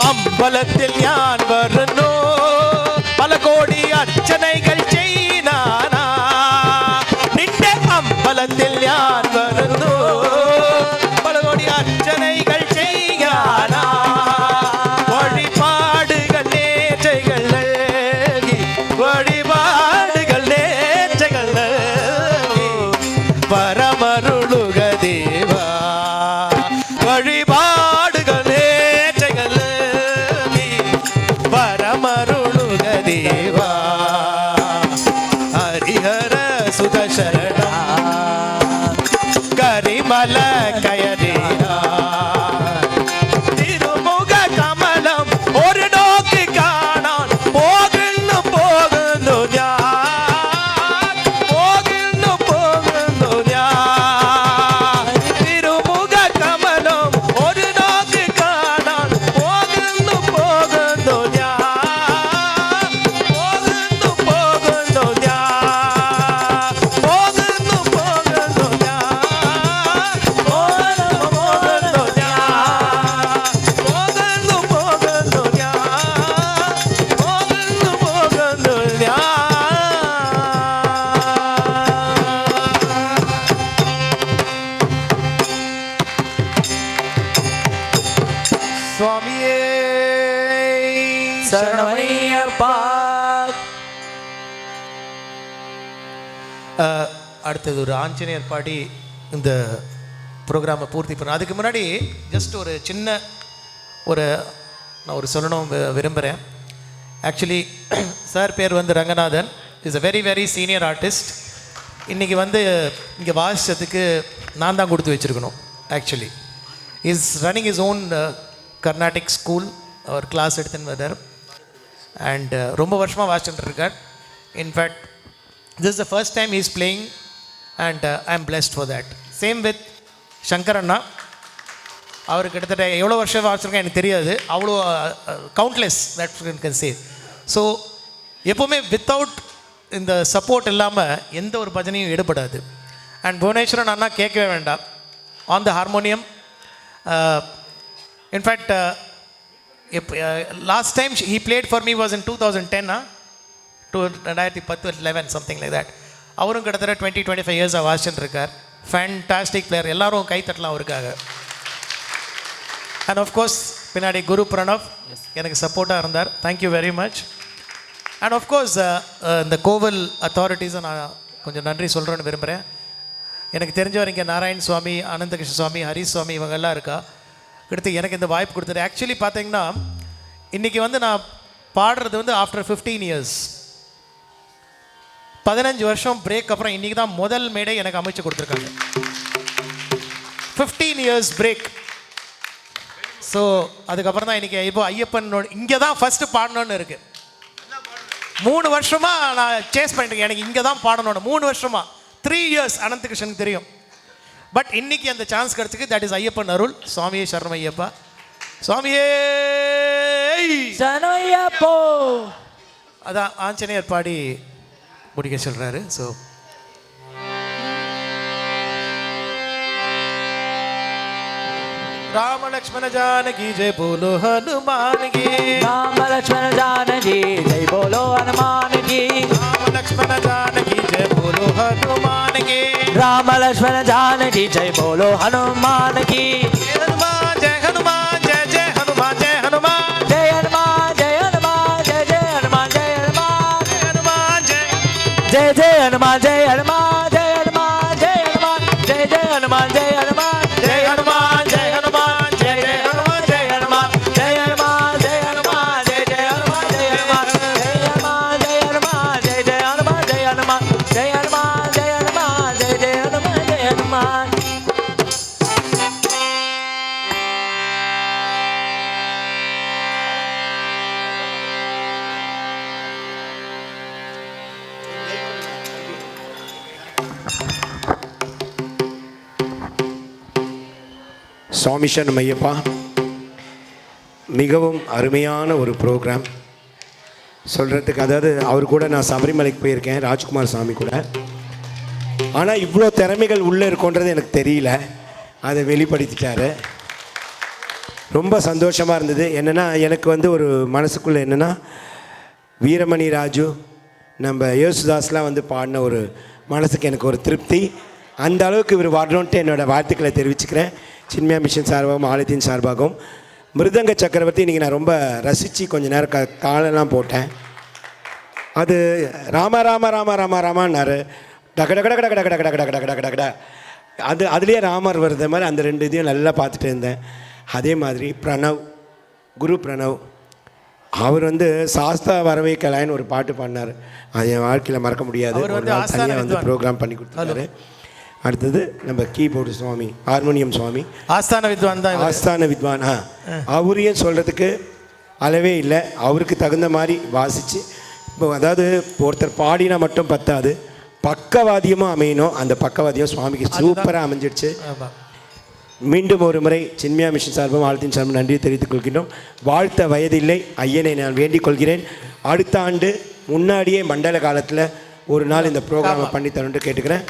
അമ്പലത്തിൽ ഞാൻ വരുന്നു പല കോടി അർച്ചനകൾ ചെയ്യാനാ നിന്റെ അമ്പലത്തിൽ ഞാൻ വരുന്നു പല കോടി അർച്ചനകൾ ചെയ്യാനാ വഴിപാടുകൾ നേർച്ചകൾ നൽകി വഴിപാടുകൾ നേർച്ചകൾ നൽകി പരമരുളുക ദേവാ വഴിപാടുകൾ നേർച്ചകൾ നൽകി പരമരുളുക ദേവാ ഹരിഹര സുത ശരണം കരിമല കയറിട തിരുമുഖ കമലം ഒരു നോക്ക് കാണാൻ പോകുന്നു പോകുന്നു ഞാൻ சரணமையப்பா. அடுத்தது ஒரு ஆஞ்சநேயர் பாடி இந்த ப்ரோக்ராமை பூர்த்தி பண்ண. அதுக்கு முன்னாடி ஜஸ்ட் ஒரு சின்ன நான் சொல்லணும் விரும்புகிறேன். ஆக்சுவலி சார் பேர் வந்து Ranganathan, is a very very senior artist. இன்றைக்கி வந்து இங்கே வாசித்ததுக்கு நான் தான் கொடுத்து வச்சுருக்கணும். Actually is running is own Carnatic school, அவர் கிளாஸ் எடுத்துன்னு வர்றார். அண்ட் ரொம்ப வருஷமாக வாசிச்சுட்டு இருக்கார். In fact this is the first time he is playing and I am blessed for that. Same with Shankar Anna. அவர் கிட்டத்தட்ட எவ்வளோ வருஷம் வாசிச்சிருக்கேன் எனக்கு தெரியாது, அவ்வளோ countless that you can say. So எப்போவுமே வித்தவுட் இந்த சப்போர்ட் இல்லாமல் எந்த ஒரு பஜனையும் ஈடுபடாது. அண்ட் புவனேஸ்வரன் அண்ணா கேட்கவே வேண்டாம், on the harmonium. In fact last time he played for me was in 2010 2010-11 something like that. அவரும் கிட்டத்தட்ட 20-25 இயர்ஸாக வாசிச்சுட்டு இருக்கார். ஃபேன்டாஸ்டிக் பிளேயர், எல்லாரும் கை தட்டலாம் அவருக்காக. அண்ட் ஆஃப்கோர்ஸ் பின்னாடி குரு பிரணவ் எனக்கு சப்போர்ட்டாக இருந்தார். Thank you very much. And of course இந்த கோவில் அத்தாரிட்டிஸை நான் கொஞ்சம் நன்றி சொல்கிறேன்னு விரும்புகிறேன். எனக்கு தெரிஞ்சவர் இங்கே நாராயண் சுவாமி, அனந்தகிருஷ்ண சுவாமி, ஹரி சுவாமி இவங்கெல்லாம் இருக்கா. அடுத்து எனக்கு இந்த வாய்ப்பு கொடுத்தாரு. ஆக்சுவலி பார்த்தீங்கன்னா இன்றைக்கி வந்து நான் பாடுறது வந்து ஆஃப்டர் 15 இயர்ஸ், 15 வருஷம் பிரேக் அப்புறம் இன்றைக்கி தான் முதல் மேடை எனக்கு அமைச்சு கொடுத்துருக்காங்க. 15 இயர்ஸ் பிரேக். ஸோ அதுக்கப்புறம் தான் இன்றைக்கி இப்போ ஐயப்பனோட இங்கே தான் ஃபஸ்ட்டு பாடணுன்னு இருக்குது. 3 வருஷமாக நான் சேஸ் பண்ணிட்டுருக்கேன், எனக்கு இங்கே தான் பாடணுன்னு 3 வருஷமாக. 3 இயர்ஸ் அனந்தகிருஷ்ணனுக்கு தெரியும். பட் இன்றைக்கி அந்த சான்ஸ் கிடச்சிக்கு. தட் இஸ் ஐயப்பன் அருள். சுவாமியே சரணம் ஐயப்பா. சுவாமியே சரணமையப்போ. அதான் ஆஞ்சநேயர் பாடி முடிக்க சொல்கிறாரு. ஸோ राम लक्ष्मण जानकी जय बोलो हनुमान की. राम लक्ष्मण जानकी जय बोलो हनुमान की. राम लक्ष्मण जानकी जय बोलो हनुमान की. राम लक्ष्मण जानकी जय बोलो हनुमान की. जय हनुमान जय हनुमान जय जय हनुमान जय हनुमान. जय हनुमान जय हनुमान जय जय हनुमान जय हनुमान. जय हनुमान जय जय जय हनुमान जय हनुमान जय हनुमान जय हनुमान जय जय हनुमान जय हनुमान जय हनुमान जय हनुमान जय जय हनुमान जय हनुमान. जय हनुमान जय हनुमान जय जय हनुमान जय हनुमान. जय हनुमान जय हनुमान जय जय हनुमान जय हनुमान. जय हनुमान जय हनुमान जय जय हनुमान जय हनुमान. சுவாமி சரணம் ஐயப்பா. மிகவும் அருமையான ஒரு ப்ரோக்ராம் சொல்கிறதுக்கு. அதாவது அவர் கூட நான் சபரிமலைக்கு போயிருக்கேன், ராஜ்குமார் சாமி கூட. ஆனால் இவ்வளோ திறமைகள் உள்ளே இருக்குன்றது எனக்கு தெரியல, அதை வெளிப்படுத்திட்டாரு. ரொம்ப சந்தோஷமாக இருந்தது. என்னென்னா எனக்கு வந்து ஒரு மனசுக்குள்ளே என்னென்னா வீரமணி ராஜு நம்ம யேசுதாஸ்லாம் வந்து பாடின ஒரு மனசுக்கு எனக்கு ஒரு திருப்தி. அந்த அளவுக்கு இவர் வரணுன்ட்டு என்னோடய வாழ்த்துக்களை தெரிவிச்சுக்கிறேன். சின்மயா மிஷன் சார்பாகவும் ஆலயத்தின் சார்பாகவும். மிருதங்க சக்கரவர்த்தி இன்றைக்கி நான் ரொம்ப ரசித்து கொஞ்சம் நேரம் காலெல்லாம் போட்டேன். அது ராம ராம ராம ராம ராமான்னாரு. டக டக டக டக டக டக டக டக டக டக. அதுலேயே ராமர் வருது மாதிரி அந்த 2 இதையும் நல்லா பார்த்துட்டு இருந்தேன். அதே மாதிரி பிரணவ், குரு பிரணவ், அவர் வந்து சாஸ்தா வரவை கலாயின்னு ஒரு பாட்டு பாடினார். அது என் வாழ்க்கையில் மறக்க முடியாது. ஒரு நாள் தனியாக வந்து ப்ரோக்ராம் பண்ணி கொடுத்தாரு. அடுத்தது நம்ம கீபோர்டு சுவாமி, ஹார்மோனியம் சுவாமி, ஆஸ்தான வித்வான் தான். ஆஸ்தான வித்வான். அவரையும் சொல்கிறதுக்கு அளவே இல்லை. அவருக்கு தகுந்த மாதிரி வாசித்து இப்போ அதாவது ஒருத்தர் பாடினா மட்டும் பத்தாது, பக்கவாதியமும் அமையணும். அந்த பக்கவாதியம் சுவாமிக்கு சூப்பராக அமைஞ்சிடுச்சு. மீண்டும் ஒரு முறை சின்மயா மிஷன் சார்பும் ஆழ்த்தின் சார்பும் நன்றியை தெரிவித்துக் கொள்கின்றோம். வாழ்த்த வயதில்லை ஐயனை நான் வேண்டிக் கொள்கிறேன். அடுத்த ஆண்டு முன்னாடியே மண்டல காலத்தில் ஒரு நாள் இந்த ப்ரோக்ராமை பண்ணி தரணுன்ட்டு கேட்டுக்கிறேன்.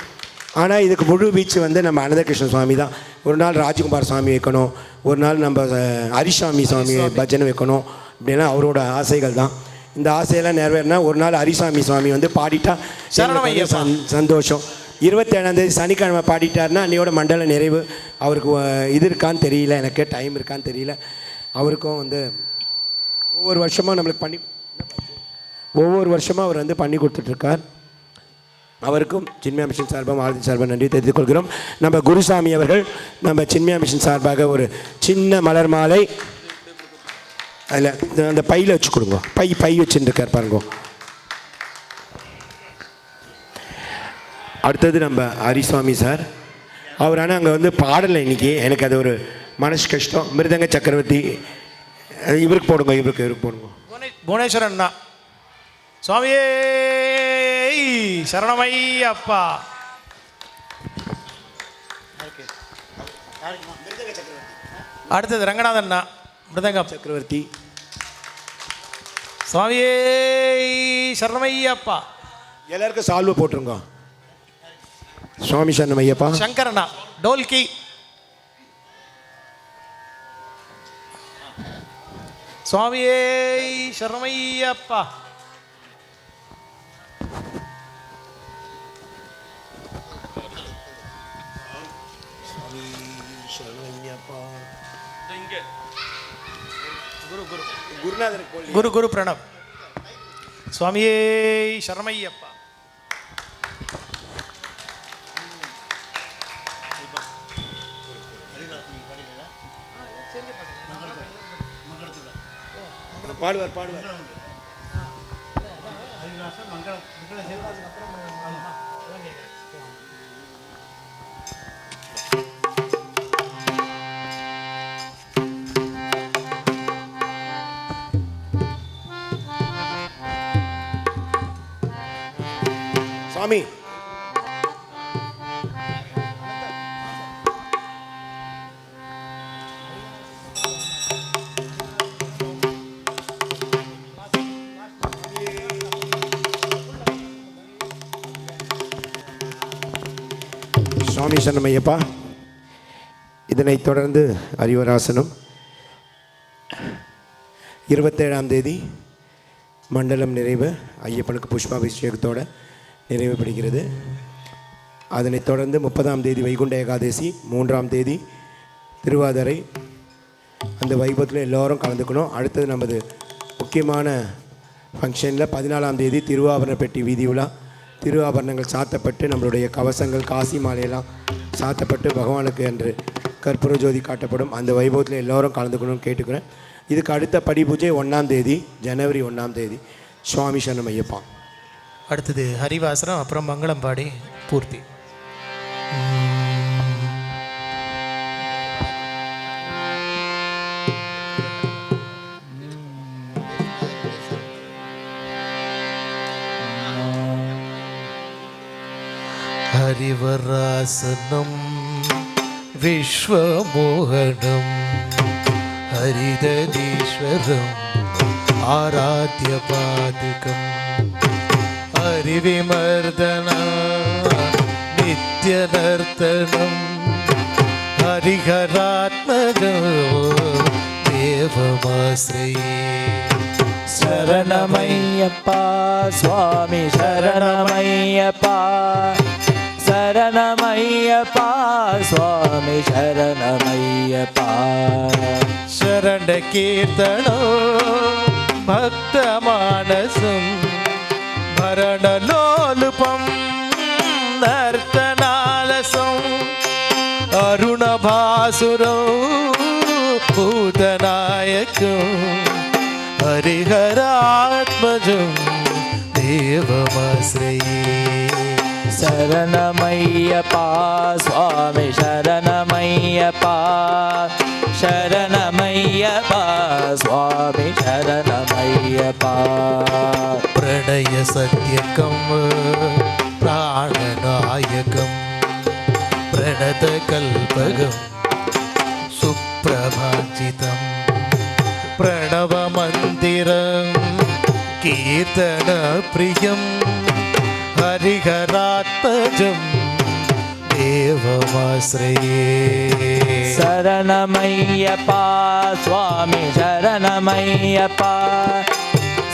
ஆனால் இதுக்கு முழு வீச்சு வந்து நம்ம அனந்தகிருஷ்ண சுவாமி தான். ஒரு நாள் ராஜ்குமார் சுவாமி வைக்கணும், ஒரு நாள் நம்ம ஹரிசாமி சுவாமி பஜனை வைக்கணும், இப்படின்னா அவரோட ஆசைகள் தான். இந்த ஆசையெல்லாம் நிறைவேறினா ஒரு நாள் ஹரிசாமி சுவாமி வந்து பாடிட்டா சந்தோஷம். 27ஆம் தேதி சனிக்கிழமை பாடிட்டாருன்னா அன்னையோட மண்டல நிறைவு. அவருக்கு இது இருக்கான்னு தெரியல, எனக்கு டைம் இருக்கான்னு தெரியல. அவருக்கும் வந்து ஒவ்வொரு வருஷமாக நம்மளுக்கு ஒவ்வொரு வருஷமாக அவர் வந்து பண்ணி கொடுத்துட்ருக்கார். அவருக்கும் சின்மயா மிஷன் சார்பாக மாலதி சார்பாக நன்றி தெரிவித்துக் கொள்கிறோம். நம்ம குருசாமி அவர்கள் நம்ம சின்மயா மிஷன் சார்பாக ஒரு சின்ன மலர் மாலை அதில் அந்த பையில் வச்சு கொடுங்க. பை வச்சுருக்கார் பாருங்க. அடுத்தது நம்ம ஹரிசுவாமி சார். அவர் ஆனால் அங்கே வந்து பாடலை இன்றைக்கி, எனக்கு அது ஒரு மனசு கஷ்டம். மிருதங்க சக்கரவர்த்தி இவருக்கு போடுங்க. புவனேஸ்வரன் அண்ணா. சுவாமியே சரணமையப்பா. அடுத்தது ரங்கநாதன் அண்ணா, மிருதங்கம் சக்கரவர்த்தி. சுவாமியே சரணமையப்பா. எல்லாருக்கும் சால்வை போட்டுருங்க. சுவாமி சரணமையப்பா. சங்கரண்ணா டோல்கி. சுவாமியே சரணமையப்பா. குரு பிரணவ். சுவாமியே சரணமையப்பா. பாடுவார். சுவாமி சுவாமி சரணமையப்பா. இதனைத் தொடர்ந்து அறிவராசனம் 27ஆம் தேதி மண்டலம் நிறைவு ஐயப்பனுக்கு புஷ்பாபிஷேகத்தோடு நிறைவுபடுகிறது. அதனைத் தொடர்ந்து 30ஆம் தேதி வைகுண்ட ஏகாதசி, 3ஆம் தேதி திருவாதிரை. அந்த வைபவத்தில் எல்லோரும் கலந்துக்கணும். அடுத்தது நமது முக்கியமான ஃபங்க்ஷனில் 14ஆம் தேதி திருவாபரண பெட்டி வீதி விழா. திருவாபரணங்கள் சாத்தப்பட்டு நம்மளுடைய கவசங்கள் காசி மாலையெல்லாம் சாத்தப்பட்டு பகவானுக்கு என்று கற்பூர ஜோதி காட்டப்படும். அந்த வைபவத்தில் எல்லோரும் கலந்துக்கணும்னு கேட்டுக்கிறேன். இதுக்கு அடுத்த படி பூஜை 1ஆம் தேதி, ஜனவரி 1ஆம் தேதி. சுவாமி சரணமையப்பா. அடுத்தது ஹரிவாசனம், அப்புறம் மங்களம் பாடி பூர்த்தி. ஹரிவராசனம் விஸ்வமோகனம் ஹரிதீஸ்வரம் ஆராத்ய பாதுகம் ஹரிவிமர்தனா நித்யநர்த்தனம் ஹரிஹராத்மஜம் தேவமாஸ்ரயே. சரணமையப்பா சுவாமி சரணமையப்பா. சரணமையப்பா சுவாமி சரணமையப்பா. சரண கீர்த்தனோ பக்த மானசம் மரணலோலுபம் நர்த்தனாலசம் அருணபாசுரம் பூதநாயகம் ஹரிஹராத்மஜம் தேவமாஸ்ரயே. சரணமையப்பா சுவாமி சரணமையப்பா. சரணமையப்பா சுவாமி சரணமையப்பா. பிரணய சத்யகம் பிராணநாயகம் பிரணத கல்பகம் சுப்ரபாஞ்சிதம் பிரணவ மந்திரம் கீர்த்தன பிரியம் ஹரிஹராத்மஜம் தேவமாஸ்ரயே. சரணமையப்பா சுவாமி சரணமையப்பா.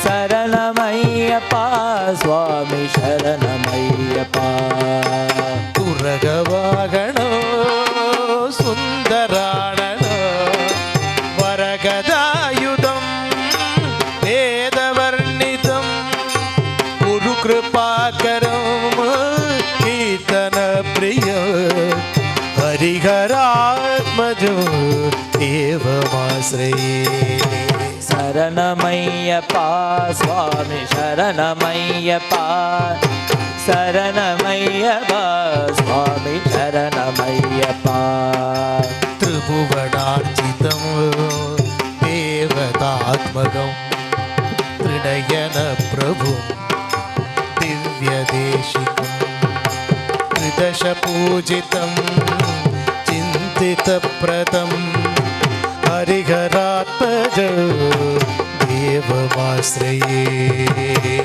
சரணமையப்பா சுவாமி சரணமையப்பா. துரகவாகணோ சுந்தராணனோ வரகதாயுதம் हरिहरात्मजो देवमाश्रये शरणमय्यप्पा स्वामी शरणमय्यप्पा शरणमय्यप्पा स्वामी शरणमय्यप्पा त्रिभुवनार्चितं देवतात्मकं त्रिनयनप्रभुं दिव्यदेशिकं त्रिदशपूजितं चिन्तितप्रदं हरिहरात्मजं देवमाश्रये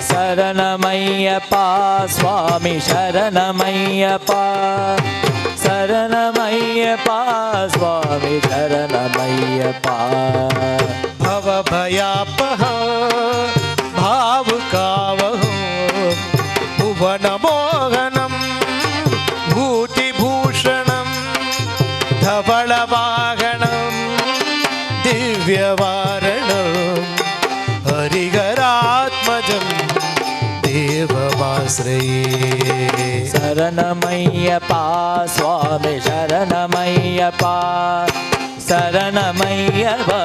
शरणमय्यप्पा स्वामी शरणमय्यप्पा शरणमय्यप्पा स्वामी शरणमय्यप्पा भवभयापहं भावुकावहं भुवनमोहनं भूतिभूषणं धवलवाहनं दिव्यवारणं हरिहरात्मजं देवमाश्रये शरणमय्यप्पा स्वामी शरणमय्यप्पा शरणमय्यप्पा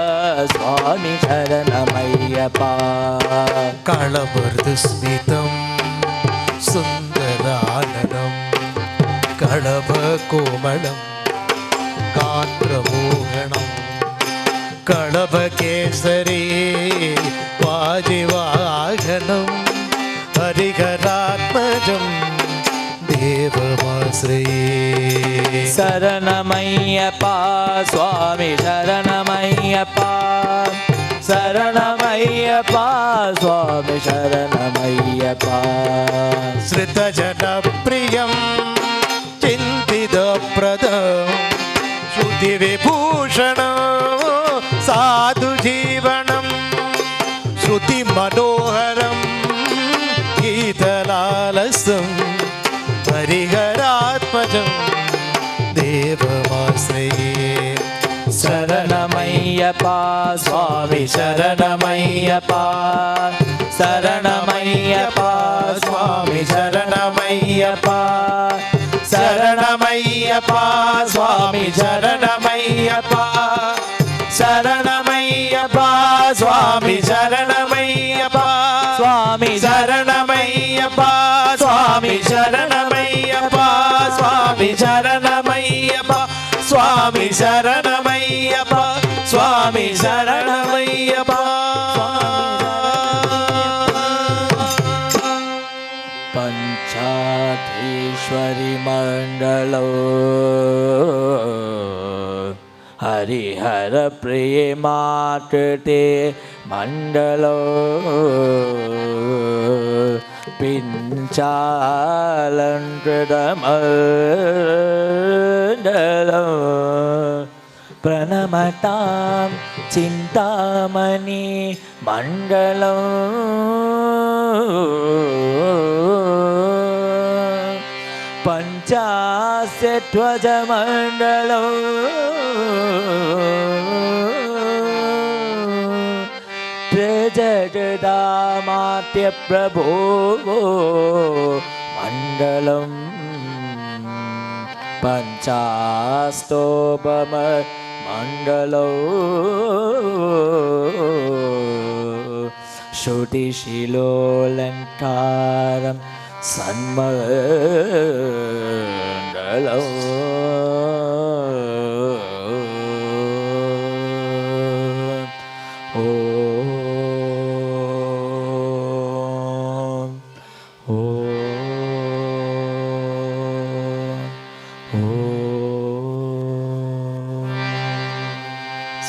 स्वामी शरणमय्यप्पा कळमर्दुस्मितं सुन्दराननं कळभकोमलं गात्रमोहनं कळभकेसरी वाजिवाहनं हरिहरात्मजं देवमाश्रये शरणमय्यप्पा स्वामी शरणमय्यप्पा शरणमय्यप्पा स्वामी शरणमय्यप्पा श्रुतजनप्रियं चिन्तितप्रदं श्रुतिविभूषणं साधुजीवनं श्रुतिमनोहरं गीतलालसं हरिहरात्मजं देवमाश्रये शरणमय्यप्पा स्वामी शरणमय्यप्पा शरणमय्यप्पा स्वामी शरणमय्यप्पा शरणमय्यप्पा स्वामी शरणमय्यप्पा शरणमय्यप्पा स्वामी शरणमय्यप्पा स्वामी शरणमय्यप्पा स्वामी शरणमय्यप्पा स्वामी शरणमय्यप्पा स्वामी शरणमय्यप्पा स्वामी शरणमय्यप्पा पंचाधीश्वरी मंडलो हरिहर प्रिय माटे मंडलो पिञ्चालङ्कृतमण्डलो प्रणमतां चिन्तामणि मण्डलो पञ्चास्यध्वजमण्डलो जगदामात्य प्रभो मण्डलं पञ्चास्तोपम मण्डलो श्रुतिशिलोलङ्कारं सन्मण्डलो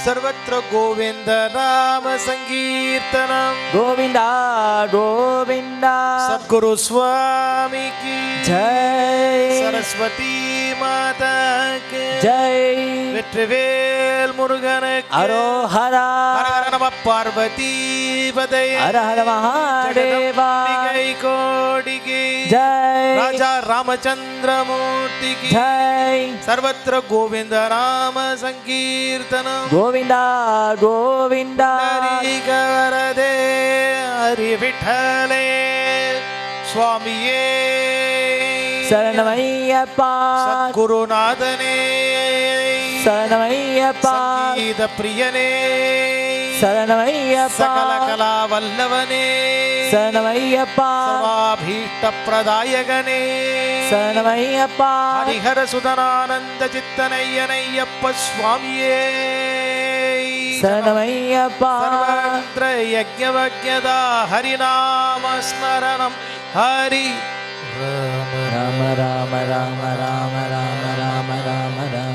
सर्वत्र गोविंद नाम संकीर्तनम गोविंदा गोविंदा सद्गुरु स्वामी की जय सरस्वती माता की जय வெற்றிவேல் முருகனுக்கு அரோஹரா ஹர ஹர நம பார்வதி பதயே ஹர ஹர மகாதேவா கோடிக்கு जय राजा रामचंद्र मूर्ति की जय सर्वत्र गोविंद नाम संकीर्तनम गोविंदा गोविंदा हरि वरदे हरि विठ्ठले स्वामिये शरणमय्यप्पा सद्गुरुनाथने சரணமையப்பா சங்கீத பிரியனே சரணமையப்பா சகல கலா வல்லவனே சரணமையப்பா சர்வாபீஷ்ட பிரதாயகனே சரணமையப்பா ஹரிஹர சுதனானந்த சித்தனையனையப்ப சுவாமியே சரணமையப்பா சர்வந்திர யஜ்ஞவஜ்ஞதா ஹரிநாம ஸ்மரணம் ஹரி ராம ராம ராம ராம ராம ராம ராம ராம